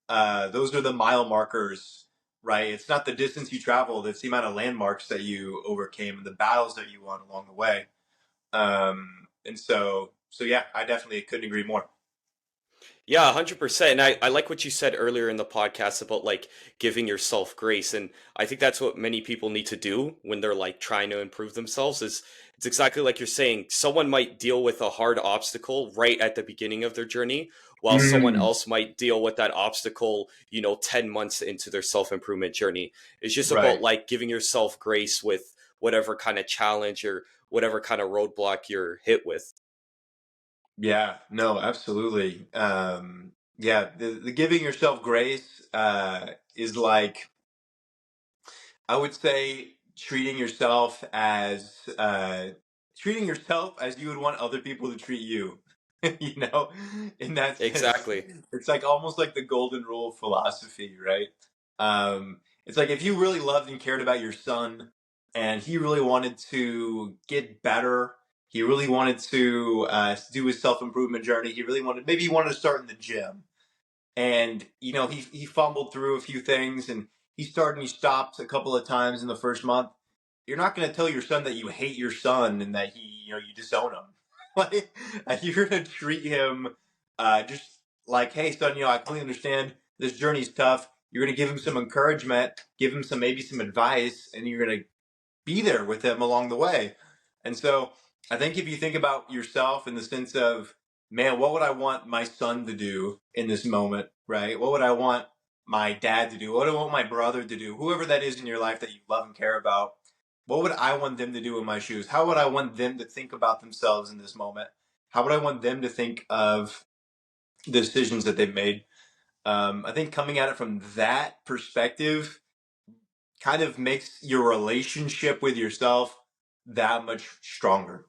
progress. Those are the mile markers, right? It's not the distance you traveled; it's the amount of landmarks that you overcame and the battles that you won along the way. And so yeah, I definitely couldn't agree more. Yeah, 100%. And I like what you said earlier in the podcast about like giving yourself grace. And I think that's what many people need to do when they're like trying to improve themselves is it's exactly like you're saying. Someone might deal with a hard obstacle right at the beginning of their journey, while someone Mm, else might deal with that obstacle, 10 months into their self-improvement journey. It's just about right. like giving yourself grace with whatever kind of challenge or whatever kind of roadblock you're hit with. Yeah. No. Absolutely. Yeah. The giving yourself grace is like, I would say, treating yourself as you would want other people to treat you. you know, in that sense, Exactly. it's like almost like the golden rule of philosophy, right? It's like if you really loved and cared about your son, and he really wanted to get better, he really wanted to do his self improvement journey. Maybe he wanted to start in the gym, and he fumbled through a few things, and he started and he stopped a couple of times in the first month. You're not going to tell your son that you hate your son and that you disown him. You're going to treat him just like, hey son, I completely understand this journey's tough. You're going to give him some encouragement, give him maybe some advice, and you're going to be there with him along the way. And so I think if you think about yourself in the sense of, man, what would I want my son to do in this moment, right? What would I want my dad to do? What would I want my brother to do? Whoever that is in your life that you love and care about, what would I want them to do in my shoes? How would I want them to think about themselves in this moment? How would I want them to think of the decisions that they've made? I think coming at it from that perspective kind of makes your relationship with yourself that much stronger.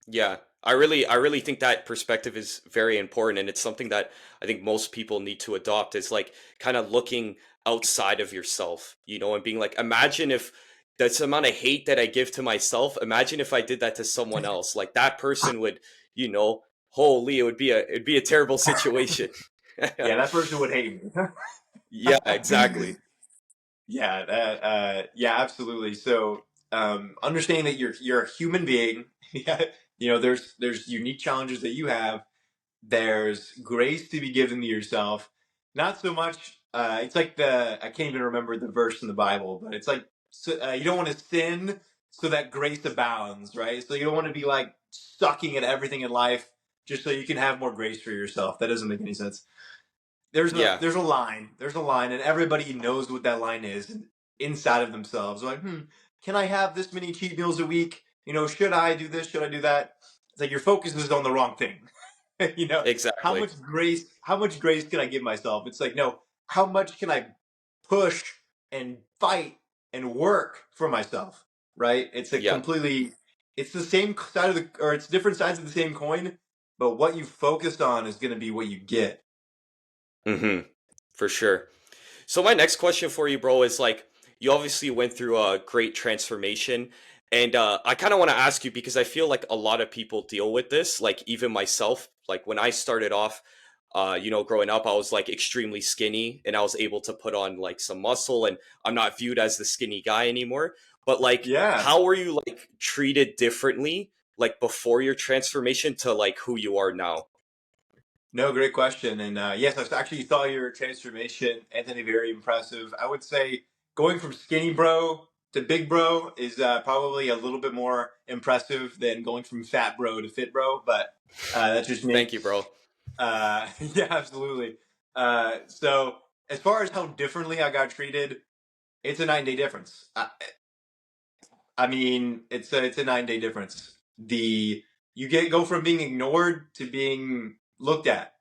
Yeah, I really think that perspective is very important, and it's something that I think most people need to adopt. Is like kind of looking outside of yourself, and being like, imagine if that's the amount of hate that I give to myself. Imagine if I did that to someone else. Like that person would, you know, holy, it'd be a terrible situation. Yeah, that person would hate me. Yeah, exactly. Yeah, absolutely. So, understanding that you're a human being, yeah, there's unique challenges that you have. There's grace to be given to yourself. Not so much. It's like I can't even remember the verse in the Bible, but it's like, so, you don't want to sin so that grace abounds, right? So you don't want to be like sucking at everything in life just so you can have more grace for yourself. That doesn't make any sense. Yeah, There's a line, and everybody knows what that line is inside of themselves. Like, can I have this many cheat meals a week? Should I do this? Should I do that? It's like your focus is on the wrong thing. exactly. How much grace can I give myself? It's like, no, how much can I push and fight and work for myself? Right? Yeah. It's the same side or it's different sides of the same coin, but what you focused on is going to be what you get. Mm-hmm. For sure. So my next question for you, bro, is like you obviously went through a great transformation, and I kind of want to ask you because I feel like a lot of people deal with this. Like even myself, like when I started off, growing up, I was like extremely skinny, and I was able to put on like some muscle, and I'm not viewed as the skinny guy anymore. But like, Yeah. how were you like treated differently like before your transformation to like who you are now? No, great question. And yes, I actually saw your transformation, Anthony. Very impressive. I would say going from skinny bro to big bro is probably a little bit more impressive than going from fat bro to fit bro. But that's just me. Thank you, bro. Yeah, absolutely. So as far as how differently I got treated, it's a 9 day difference. I mean, it's a 9 day difference. The you get go from being ignored to being looked at.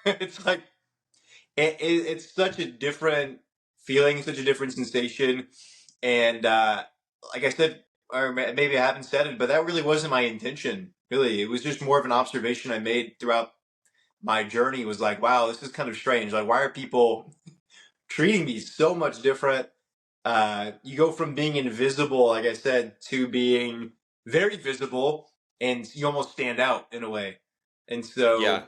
It's like it's such a different feeling, such a different sensation, and like I said, or maybe I haven't said it, but that really wasn't my intention. Really, it was just more of an observation I made throughout my journey. Was like, wow, this is kind of strange. Like, why are people treating me so much different? You go from being invisible, like I said, to being very visible, and you almost stand out in a way. And Yeah. so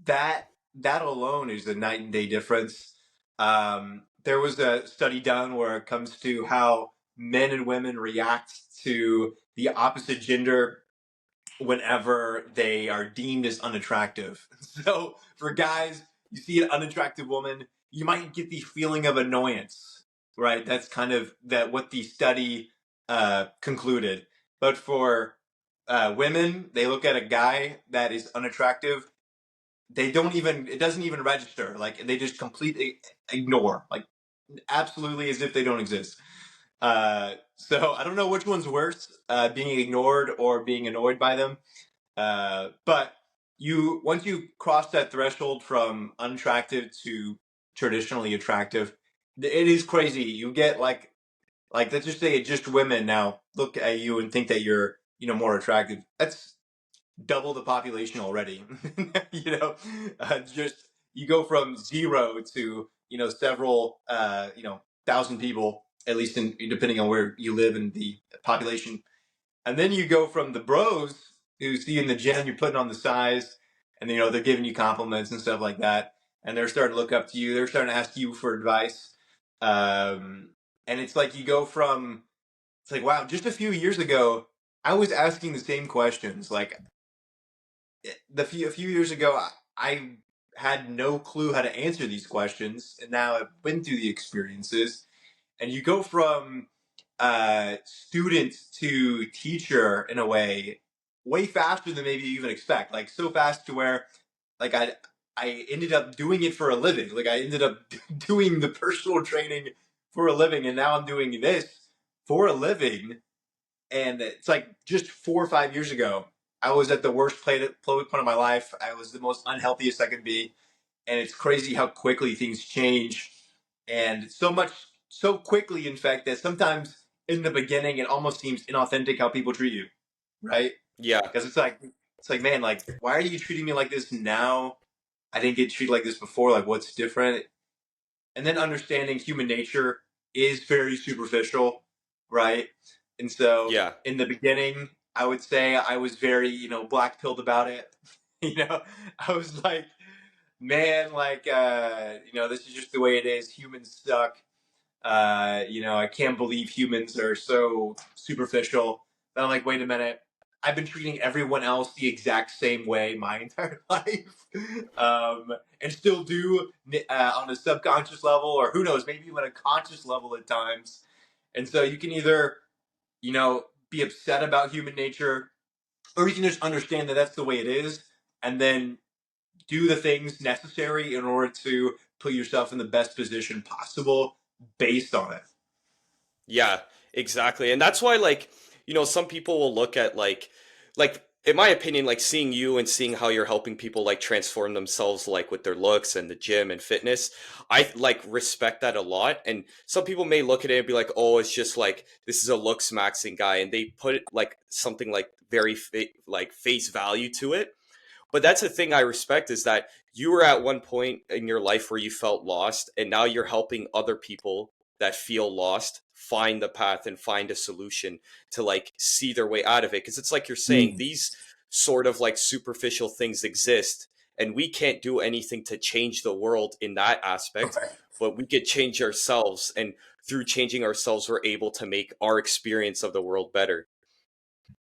that that alone is a night and day difference. There was a study done where it comes to how men and women react to the opposite gender whenever they are deemed as unattractive. So for guys, you see an unattractive woman, you might get the feeling of annoyance, right? That's kind of that what the study concluded. But for women, they look at a guy that is unattractive, they don't even it doesn't even register, like they just completely ignore, like absolutely as if they don't exist. So I don't know which one's worse, being ignored or being annoyed by them. But you once you cross that threshold from unattractive to traditionally attractive, it is crazy. You get like let's just say just women now look at you and think that you're more attractive. That's double the population already. Just you go from zero to several thousand people, at least in depending on where you live in the population, and then you go from the bros who see you in the gym, you're putting on the size, and they're giving you compliments and stuff like that, and they're starting to look up to you. They're starting to ask you for advice, and it's like you go from it's like wow, just a few years ago I was asking the same questions. Like a few years ago, I had no clue how to answer these questions, and now I've been through the experiences. And you go from student to teacher in a way faster than maybe you even expect. Like so fast to where, like I ended up doing it for a living. Like I ended up doing the personal training for a living, and now I'm doing this for a living, and it's like just 4 or 5 years ago, I was at the worst point of my life. I was the most unhealthiest I could be, and it's crazy how quickly things change, and so quickly, in fact, that sometimes in the beginning it almost seems inauthentic how people treat you, right? Yeah. Because it's like man, like why are you treating me like this now? I didn't get treated like this before. Like what's different? And then understanding human nature is very superficial, right? And so Yeah. in the beginning, I would say I was very, black pilled about it. I was like, man, like, this is just the way it is. Humans suck. I can't believe humans are so superficial. But I'm like, wait a minute. I've been treating everyone else the exact same way my entire life, and still do on a subconscious level, or who knows, maybe even a conscious level at times. And so you can either, be upset about human nature, or you can just understand that that's the way it is, and then do the things necessary in order to put yourself in the best position possible based on it. Yeah, exactly. And that's why like, some people will look at like in my opinion, like seeing you and seeing how you're helping people like transform themselves like with their looks and the gym and fitness. I like respect that a lot. And some people may look at it and be like, "Oh, it's just like this is a looks maxing guy." And they put it like something like very like face value to it. But that's the thing I respect is that you were at one point in your life where you felt lost, and now you're helping other people that feel lost find the path and find a solution to like see their way out of it. Because it's like you're saying, Mm. these sort of like superficial things exist, and we can't do anything to change the world in that aspect, Right. but we could change ourselves. And through changing ourselves, we're able to make our experience of the world better.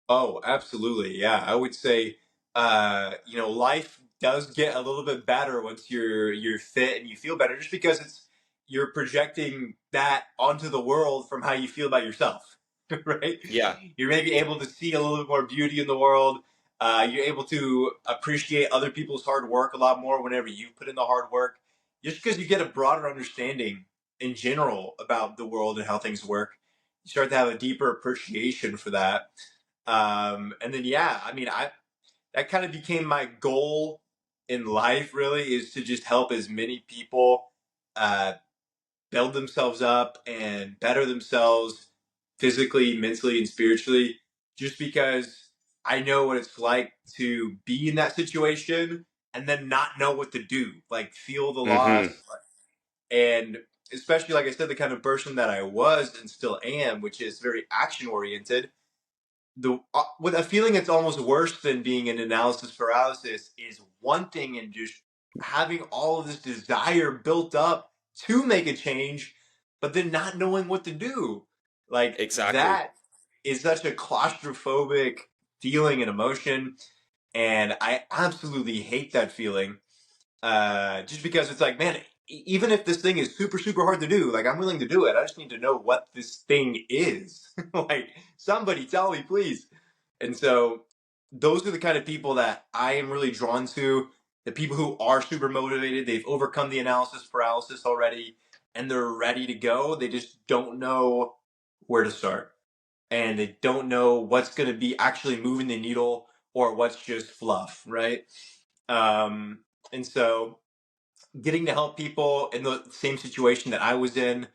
Oh, absolutely. Yeah. I would say, life does get a little bit better once you're fit and you feel better, just because you're projecting that onto the world from how you feel about yourself, right? Yeah, You're maybe able to see a little bit more beauty in the world. You're able to appreciate other people's hard work a lot more whenever you put in the hard work, just because you get a broader understanding in general about the world and how things work. You start to have a deeper appreciation for that. And then, yeah, I mean, that kind of became my goal in life, really, is to just help as many people uh, build themselves up and better themselves physically, mentally, and spiritually, just because I know what it's like to be in that situation and then not know what to do, like feel the mm-hmm, loss. And especially, like I said, the kind of person that I was and still am, which is very action oriented, the with a feeling that's almost worse than being in analysis paralysis is wanting and just having all of this desire built up to make a change, but then not knowing what to do. Like exactly. that is such a claustrophobic feeling and emotion, and I absolutely hate that feeling. Just because it's like, man, even if this thing is super, super hard to do, like I'm willing to do it. I just need to know what this thing is. Like, somebody tell me, please. And so, those are the kind of people that I am really drawn to. The people who are super motivated, they've overcome the analysis paralysis already, and they're ready to go. They just don't know where to start. And they don't know what's going to be actually moving the needle or what's just fluff, right? Um, and so, getting to help people in the same situation that I was in,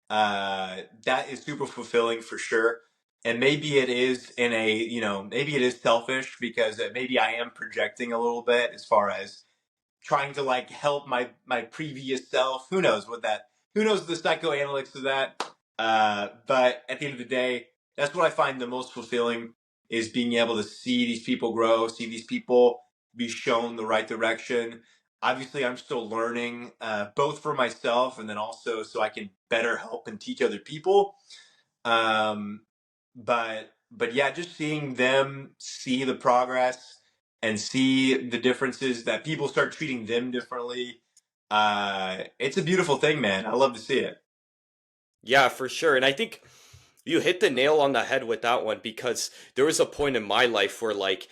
that is super fulfilling for sure. And maybe it is maybe it is selfish because maybe I am projecting a little bit as far as trying to like help my previous self. Who knows what that? Who knows the psychoanalytics of that? But at the end of the day, that's what I find the most fulfilling is being able to see these people grow, see these people be shown the right direction. Obviously, I'm still learning, both for myself and then also so I can better help and teach other people. Um, but yeah, just seeing them see the progress and see the differences that people start treating them differently. It's a beautiful thing, man. I love to see it. Yeah, for sure. And I think you hit the nail on the head with that one because there was a point in my life where like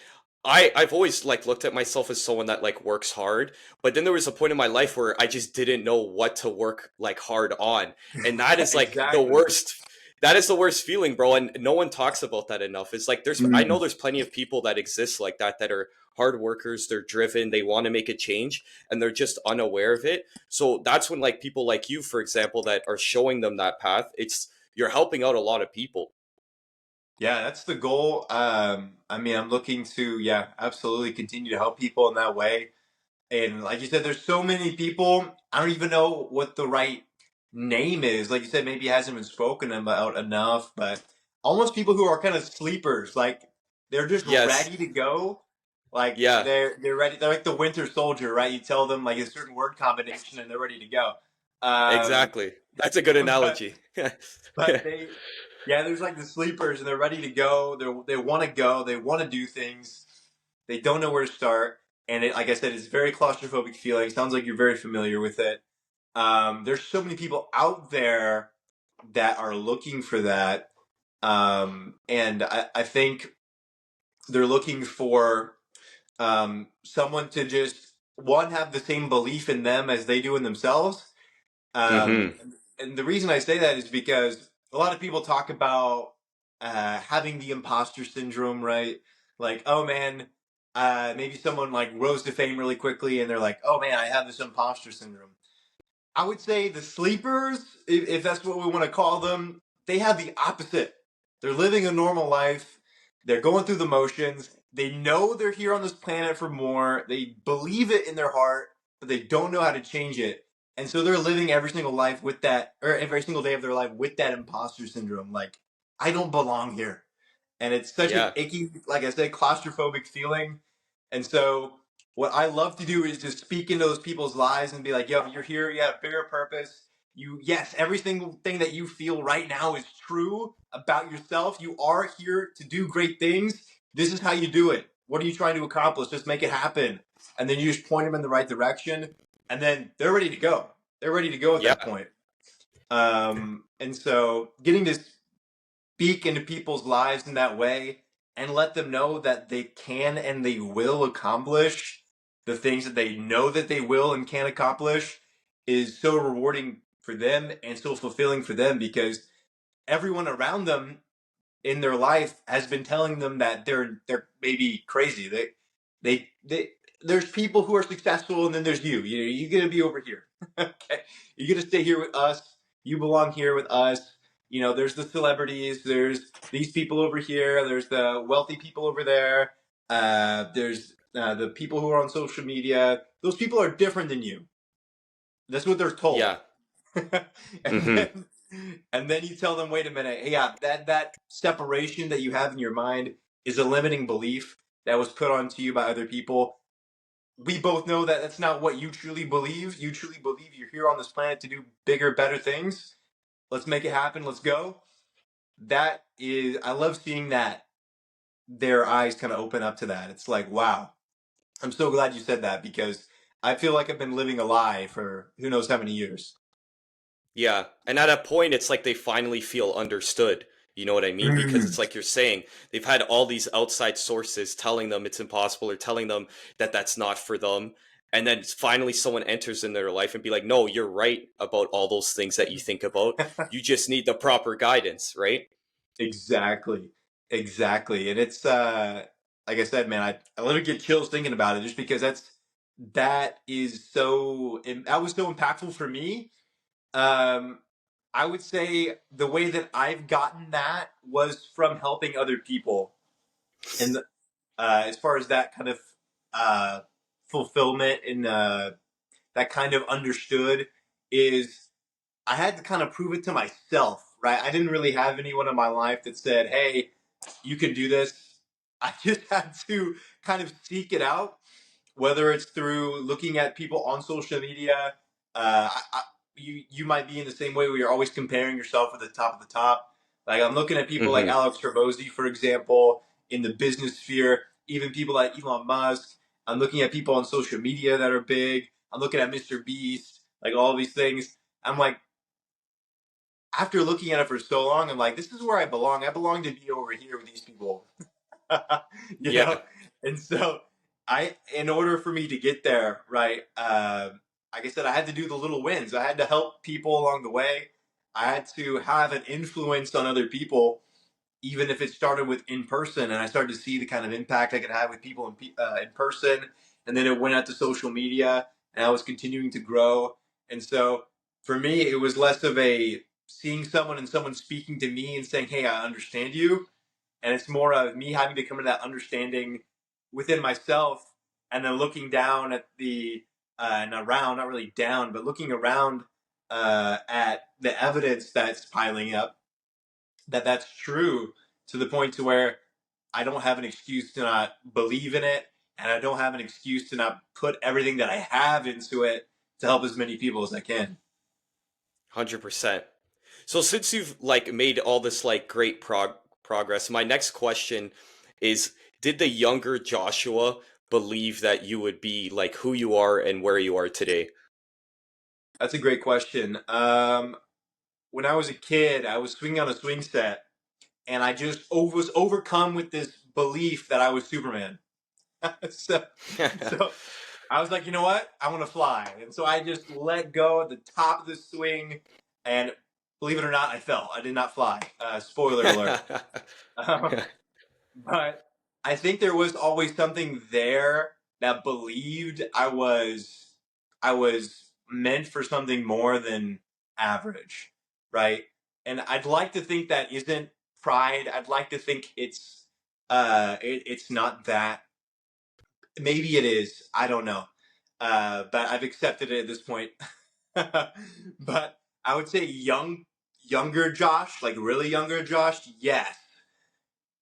I've always like looked at myself as someone that like works hard, but then there was a point in my life where I just didn't know what to work like hard on. And that is like the Exactly. worst. That is the worst feeling, bro. And no one talks about that enough. It's like I know Mm. there's plenty of people that exist like that are hard workers, they're driven, they want to make a change, and they're just unaware of it. So that's when like people like you, for example, that are showing them that path, it's you're helping out a lot of people. Yeah, that's the goal. I mean, I'm looking to, yeah, absolutely continue to help people in that way. And like you said, there's so many people. I don't even know what the right name is. Like you said, maybe it hasn't been spoken about enough, but almost people who are kind of sleepers. Like they're just Yes. ready to go. Like Yeah, they're ready. They're like the Winter Soldier, right? You tell them like a certain word combination, and they're ready to go. Um, exactly. That's a good but analogy. but yeah, there's like the sleepers, and they're ready to go. They want to go. They want to do things. They don't know where to start, and like I said, it's a very claustrophobic feeling. Sounds like you're very familiar with it. There's so many people out there that are looking for that, and I think they're looking for someone to just one have the same belief in them as they do in themselves. Hmm. And the reason I say that is because a lot of people talk about having the imposter syndrome, right? Like, oh man, maybe someone like rose to fame really quickly, and they're like, oh man, I have this imposter syndrome. I would say the sleepers, if that's what we want to call them, they have the opposite. They're living a normal life. They're going through the motions. They know they're here on this planet for more. They believe it in their heart, but they don't know how to change it. And so they're living every single life with that, or every single day of their life with that imposter syndrome. Like, I don't belong here. And it's such an Yeah. icky, like I said, claustrophobic feeling. And so what I love to do is just speak into those people's lives and be like, yo, you're here, you have a bigger purpose. Yes, every single thing that you feel right now is true, about yourself. You are here to do great things. This is how you do it. What are you trying to accomplish? Just make it happen. And then you just point them in the right direction, and then they're ready to go. They're ready to go at Yeah. that point. And so getting to speak into people's lives in that way and let them know that they can and they will accomplish the things that they know that they will and can accomplish is so rewarding for them and so fulfilling for them, because everyone around them in their life has been telling them that they're maybe crazy. They there's people who are successful, and then there's you. You got to be over here. Okay, you got to stay here with us. You belong here with us. There's the celebrities. There's these people over here. There's the wealthy people over there. There's the people who are on social media. Those people are different than you. That's what they're told. Yeah. and Hmm. then and then you tell them, wait a minute, hey, yeah, that separation that you have in your mind is a limiting belief that was put onto you by other people. We both know that that's not what you truly believe. You truly believe you're here on this planet to do bigger, better things. Let's make it happen. Let's go. That is, I love seeing that their eyes kind of open up to that. It's like, wow, I'm so glad you said that, because I feel like I've been living a lie for who knows how many years. Yeah. And at a point, it's like they finally feel understood. You know what I mean? Because Mm. it's like you're saying, they've had all these outside sources telling them it's impossible or telling them that that's not for them. And then finally someone enters in their life and be like, no, you're right about all those things that you think about. You just need the proper guidance, right? Exactly. Exactly. And it's like I said, man, I literally get chills thinking about it, just because that is so that was so impactful for me. Um I would say the way that I've gotten that was from helping other people. And as far as that kind of uh fulfillment and that kind of understood is, I had to kind of prove it to myself, right? I didn't really have anyone in my life that said, hey, you can do this. I just had to kind of seek it out, whether it's through looking at people on social media. You might be in the same way where you're always comparing yourself with the top of the top. Like, I'm looking at people like Hmm. Alex Hermosi, for example, in the business sphere, even people like Elon Musk. I'm looking at people on social media that are big. I'm looking at Mr. Beast, like all these things. I'm like, after looking at it for so long, I'm like, this is where I belong. I belong to be over here with these people. you Yeah. know? And so in order for me to get there, right, like I said, I had to do the little wins. I had to help people along the way. I had to have an influence on other people, even if it started with in person, and I started to see the kind of impact I could have with people in person. And then it went out to social media, and I was continuing to grow. And so for me, it was less of a seeing someone and someone speaking to me and saying, hey, I understand you. And it's more of me having to come to that understanding within myself, and then looking down at the and around, not really down, but looking around at the evidence that's piling up, that's true, to the point to where I don't have an excuse to not believe in it, and I don't have an excuse to not put everything that I have into it to help as many people as I can. 100%. So since you've like made all this like great progress, my next question is, did the younger Joshua believe that you would be like who you are and where you are today? That's a great question. When I was a kid, I was swinging on a swing set, and I just was overcome with this belief that I was Superman. so, so I was like, you know what? I want to fly, and so I just let go at the top of the swing, and believe it or not, I fell. I did not fly. Spoiler alert. Um, but I think there was always something there that believed I was meant for something more than average, right? And I'd like to think that isn't pride. I'd like to think it's not that. Maybe it is. I don't know. But I've accepted it at this point. But I would say younger Josh, like really younger Josh, yes.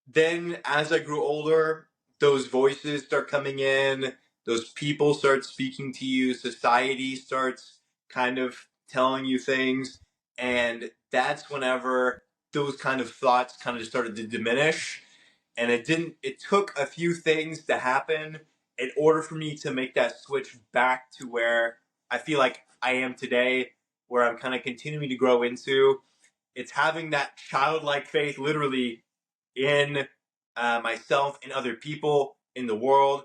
Then as I grew older, those voices start coming in, those people start speaking to you, society starts kind of telling you things, and that's whenever those kind of thoughts kind of started to diminish. And it took a few things to happen in order for me to make that switch back to where I feel like I am today, where I'm kind of continuing to grow into. It's having that childlike faith, literally, in myself, in other people, in the world.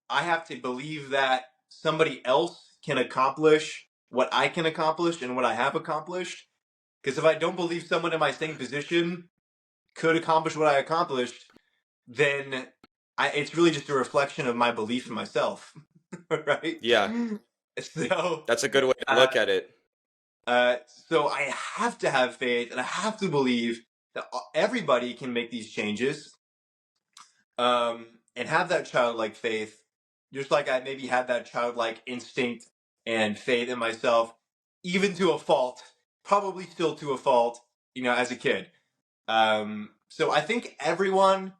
I have to believe that somebody else can accomplish what I can accomplish and what I have accomplished. Because if I don't believe someone in my same position could accomplish what I accomplished, then it's really just a reflection of my belief in myself, right? Yeah, So, that's a good way to uh, look at it. uh, so I have to have faith, and I have to believe that everybody can make these changes, and have that childlike faith, just like I maybe had that childlike instinct and faith in myself, even to a fault, probably still to a fault, as a kid. So I think everyone,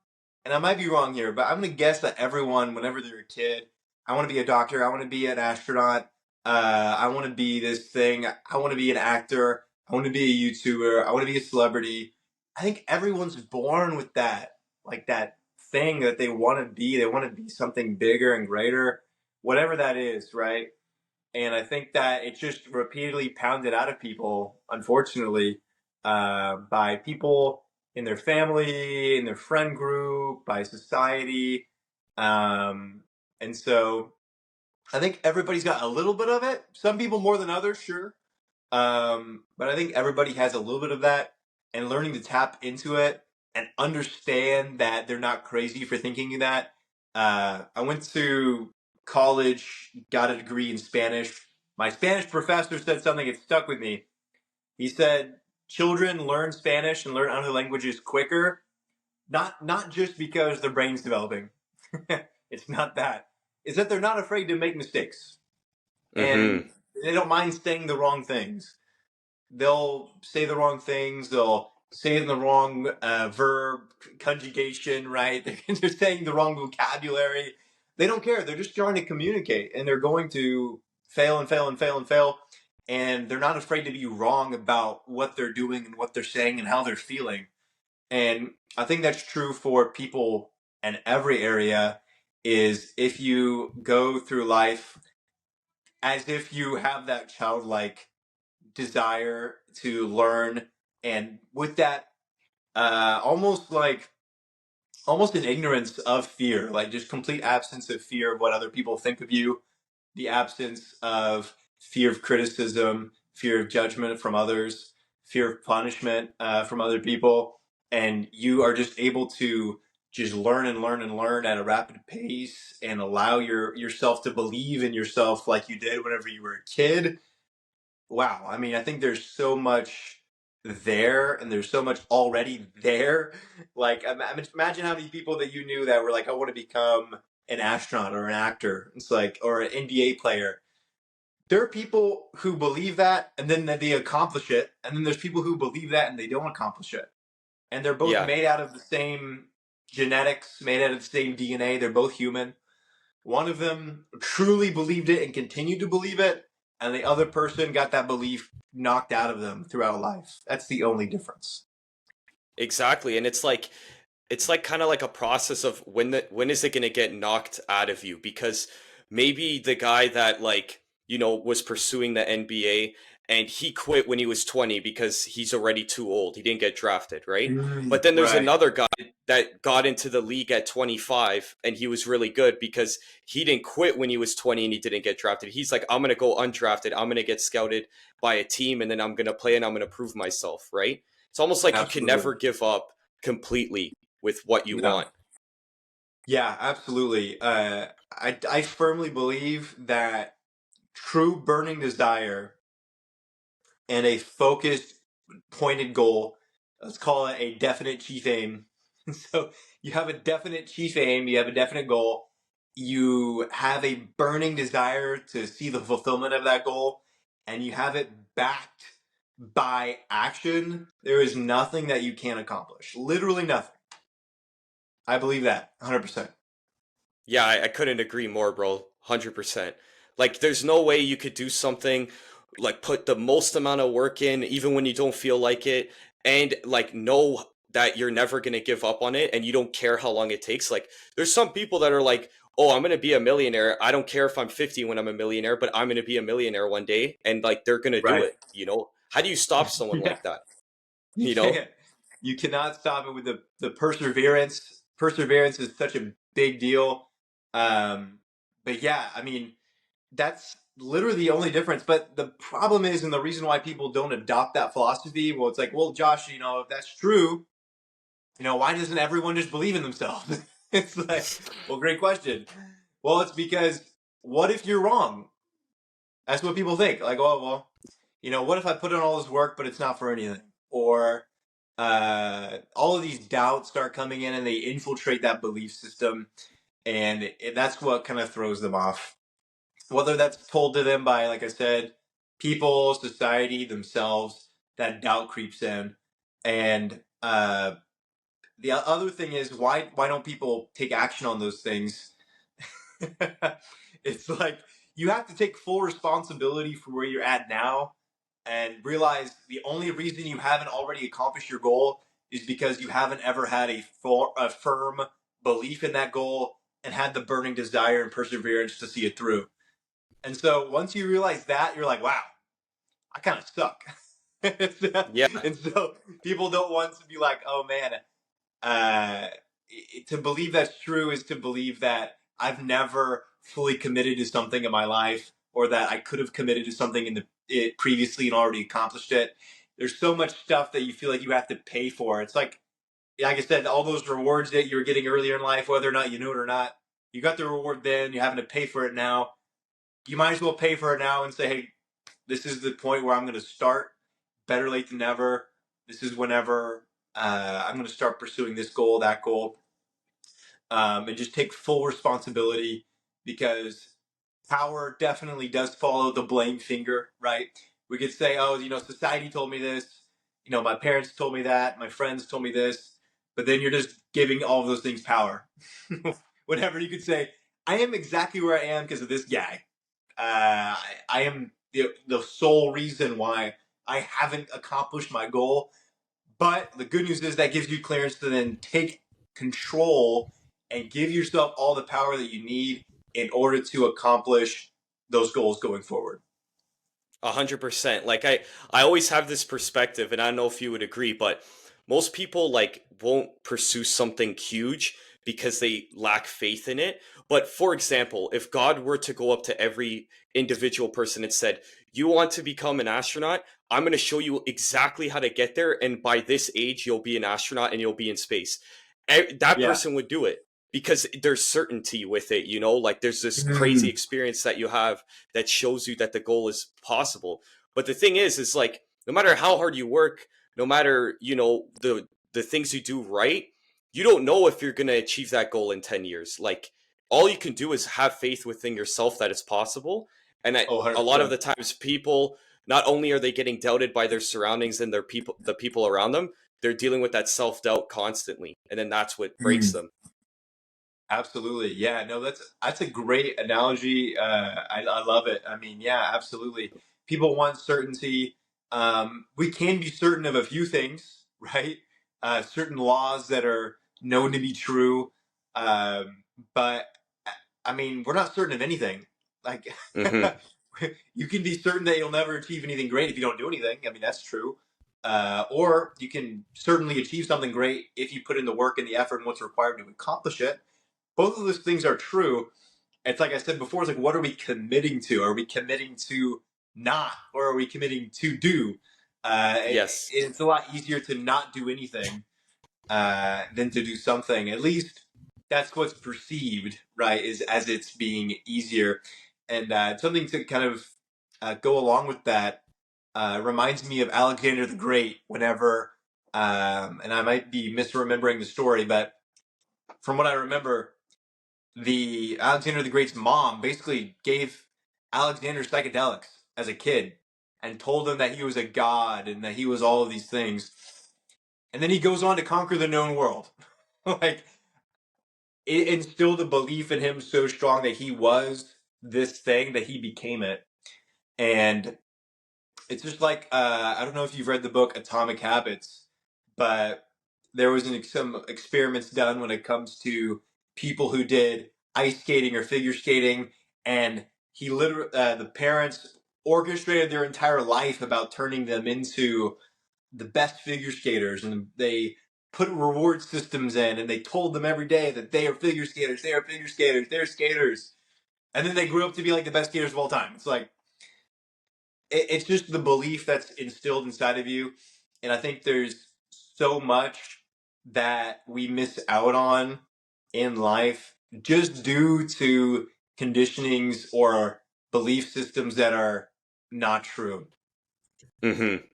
and I might be wrong here, but I'm going to guess that everyone, whenever they're a kid, I want to be a doctor, I want to be an astronaut, I want to be this thing, I want to be an actor, I want to be a YouTuber, I want to be a celebrity. I think everyone's born with that, like that thing that they want to be. They want to be something bigger and greater, whatever that is, right? And I think that it's just repeatedly pounded out of people, unfortunately, by people in their family, in their friend group, by society. And so I think everybody's got a little bit of it. Some people more than others, sure. But I think everybody has a little bit of that, and learning to tap into it and understand that they're not crazy for thinking that. I went to college, got a degree in Spanish. My Spanish professor said something that stuck with me. He said, children learn Spanish and learn other languages quicker, not just because their brain's developing. It's not that. It's that they're not afraid to make mistakes. And Mm-hmm. they don't mind saying the wrong things. They'll say the wrong things. They'll say it in the wrong verb conjugation, right? They're saying the wrong vocabulary. They don't care. They're just trying to communicate, and they're going to fail and fail and fail and fail. And they're not afraid to be wrong about what they're doing and what they're saying and how they're feeling. And I think that's true for people in every area. Is if you go through life as if you have that childlike desire to learn, and with that almost like almost an ignorance of fear, like just complete absence of fear of what other people think of you, the absence of fear of criticism, fear of judgment from others, fear of punishment from other people, and you are just able to just learn and learn and learn at a rapid pace and allow yourself to believe in yourself like you did whenever you were a kid. Wow. I mean, I think there's so much there, and there's so much already there. Like, imagine how many people that you knew that were like, I want to become an astronaut or an actor. It's like, or an NBA player. There are people who believe that and then they accomplish it. And then there's people who believe that and they don't accomplish it. And they're both Yeah, made out of the same genetics, made out of the same DNA. They're both human. One of them truly believed it and continued to believe it, and the other person got that belief knocked out of them throughout life. That's the only difference. exactly. And it's like kind of like a process of when is it going to get knocked out of you, because maybe the guy that was pursuing the NBA and he quit when he was 20 because he's already too old, he didn't get drafted, right? But then there's Right. another guy that got into the league at 25 and he was really good because he didn't quit when he was 20 and he didn't get drafted. He's like, I'm going to go undrafted, I'm going to get scouted by a team, and then I'm going to play and I'm going to prove myself, right? It's almost like you can Absolutely. never give up completely with what you Yeah. want. Yeah, absolutely. I firmly believe that true burning desire and a focused, pointed goal, let's call it a definite chief aim. So you have a definite chief aim, you have a definite goal, you have a burning desire to see the fulfillment of that goal, and you have it backed by action. There is nothing that you can't accomplish. Literally nothing. I believe that 100%. Yeah, I couldn't agree more, bro. 100%. Like, there's no way you could do something, like, put the most amount of work in, even when you don't feel like it, and like know that you're never going to give up on it and you don't care how long it takes. Like there's some people that are like, "Oh, I'm going to be a millionaire. I don't care if I'm 50 when I'm a millionaire, but I'm going to be a millionaire one day." And like they're going to do Right. it, you know? How do you stop someone Yeah. like that? You You know? can't. You cannot stop it with the perseverance. Perseverance is such a big deal. Um, but yeah, I mean, that's literally the only difference. But the problem is, and the reason why people don't adopt that philosophy, well, it's like, well, Josh, if that's true, why doesn't everyone just believe in themselves? It's like, well, great question. Well, it's because what if you're wrong? That's what people think. Like, oh, well, what if I put in all this work, but it's not for anything? Or all of these doubts start coming in and they infiltrate that belief system. And that's what kind of throws them off. Whether that's told to them by, like I said, people, society, themselves, that doubt creeps in. And the other thing is, why don't people take action on those things? It's like you have to take full responsibility for where you're at now and realize the only reason you haven't already accomplished your goal is because you haven't ever had a firm belief in that goal and had the burning desire and perseverance to see it through. And so once you realize that, you're like, wow, I kind of suck. Yeah. And so people don't want to be like, oh man, uh, to believe that's true is to believe that I've never fully committed to something in my life, or that I could have committed to something it previously and already accomplished it. There's so much stuff that you feel like you have to pay for. It's like I said, all those rewards that you were getting earlier in life, whether or not you knew it or not, you got the reward then. You're having to pay for it now. You might as well pay for it now and say, hey, this is the point where I'm going to start. Better late than never. This is whenever I'm going to start pursuing this goal, that goal, and just take full responsibility, because power definitely does follow the blame finger, right? We could say, oh, society told me this, my parents told me that, my friends told me this, but then you're just giving all of those things power. Whatever you could say, I am exactly where I am because of this guy. I am the sole reason why I haven't accomplished my goal. But the good news is that gives you clearance to then take control and give yourself all the power that you need in order to accomplish those goals going forward. 100%. Like I always have this perspective, and I don't know if you would agree, but most people like won't pursue something huge because they lack faith in it. But for example, if God were to go up to every individual person and said, "You want to become an astronaut? I'm going to show you exactly how to get there, and by this age, you'll be an astronaut and you'll be in space." That Yeah. person would do it because there's certainty with it, you know? Like there's this crazy Mm. experience that you have that shows you that the goal is possible. But the thing is like no matter how hard you work, no matter, the things you do right, you don't know if you're going to achieve that goal in 10 years. Like all you can do is have faith within yourself that it's possible. And Oh, a lot of 100%. the times people not only are they getting doubted by their surroundings and the people around them, they're dealing with that self-doubt constantly. And then that's what breaks Mm. them. Absolutely. Yeah, no, that's a great analogy. I love it. I mean, yeah, absolutely. People want certainty. We can be certain of a few things, right? Certain laws that are known to be true. But I mean, we're not certain of anything. Like, Mhm. you can be certain that you'll never achieve anything great if you don't do anything. I mean, that's true. Or you can certainly achieve something great if you put in the work and the effort and what's required to accomplish it. Both of those things are true. It's like I said before, it's like, what are we committing to? Are we committing to not, or are we committing to do? Yes. It's a lot easier to not do anything than to do something. At least that's what's perceived, right? Is as it's being easier. And something to kind of go along with that reminds me of Alexander the Great. Whenever, and I might be misremembering the story, but from what I remember, the Alexander the Great's mom basically gave Alexander psychedelics as a kid and told him that he was a god and that he was all of these things. And then he goes on to conquer the known world. Like, it instilled a belief in him so strong that he was this thing, that he became it. And it's just like, I don't know if you've read the book Atomic Habits, but there was some experiments done when it comes to people who did ice skating or figure skating, and he literally the parents orchestrated their entire life about turning them into the best figure skaters, and they put reward systems in, and they told them every day that they are figure skaters, they are figure skaters, they're skaters, and then they grew up to be like the best skaters of all time. It's like it's just the belief that's instilled inside of you, and I think there's so much that we miss out on in life just due to conditionings or belief systems that are not true. Mm-hmm.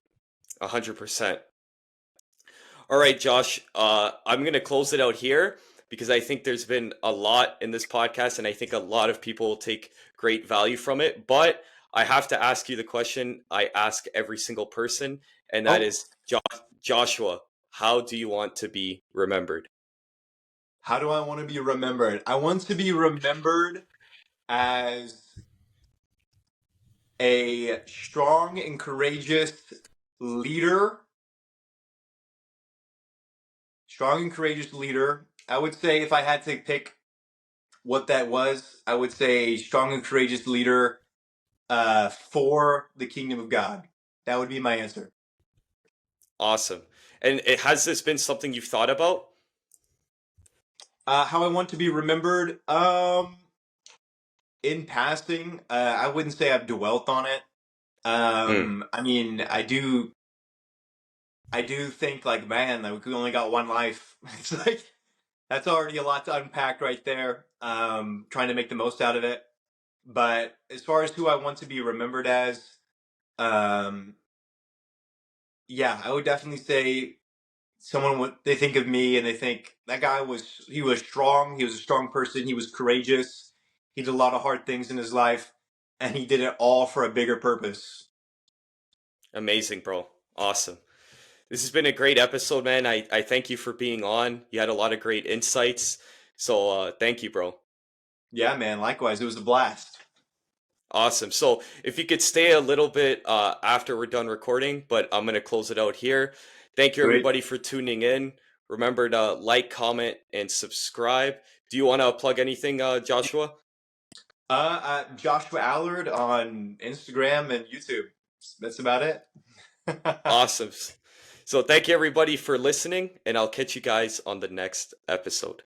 100%. All right, Josh. I'm gonna close it out here because I think there's been a lot in this podcast, and I think a lot of people will take great value from it. But I have to ask you the question I ask every single person, and that Oh, is, Joshua, how do you want to be remembered? how do I want to be remembered? I want to be remembered as a strong and courageous leader. Strong and courageous leader. I would say if I had to pick what that was, I would say strong and courageous leader for the kingdom of God. That would be my answer. Awesome. And has this been something you've thought about? How I want to be remembered? In passing, I wouldn't say I've dwelt on it. Mm, I mean, I do think like, man, like we only got one life. It's like that's already a lot to unpack right there. Trying to make the most out of it. But as far as who I want to be remembered as, um, yeah, I would definitely say someone what they think of me and they think that guy was he was strong. He was a strong person. He was courageous. He did a lot of hard things in his life, and he did it all for a bigger purpose. amazing, bro. Awesome. This has been a great episode, man. I thank you for being on. You had a lot of great insights. So thank you, bro. Yeah, man. Likewise, it was a blast. Awesome. So if you could stay a little bit after we're done recording, but I'm going to close it out here. Thank you, Great. everybody, for tuning in. Remember to like, comment, and subscribe. Do you want to plug anything, Joshua? Joshua Allard on Instagram and YouTube. That's about it. Awesome. So thank you, everybody, for listening, and I'll catch you guys on the next episode.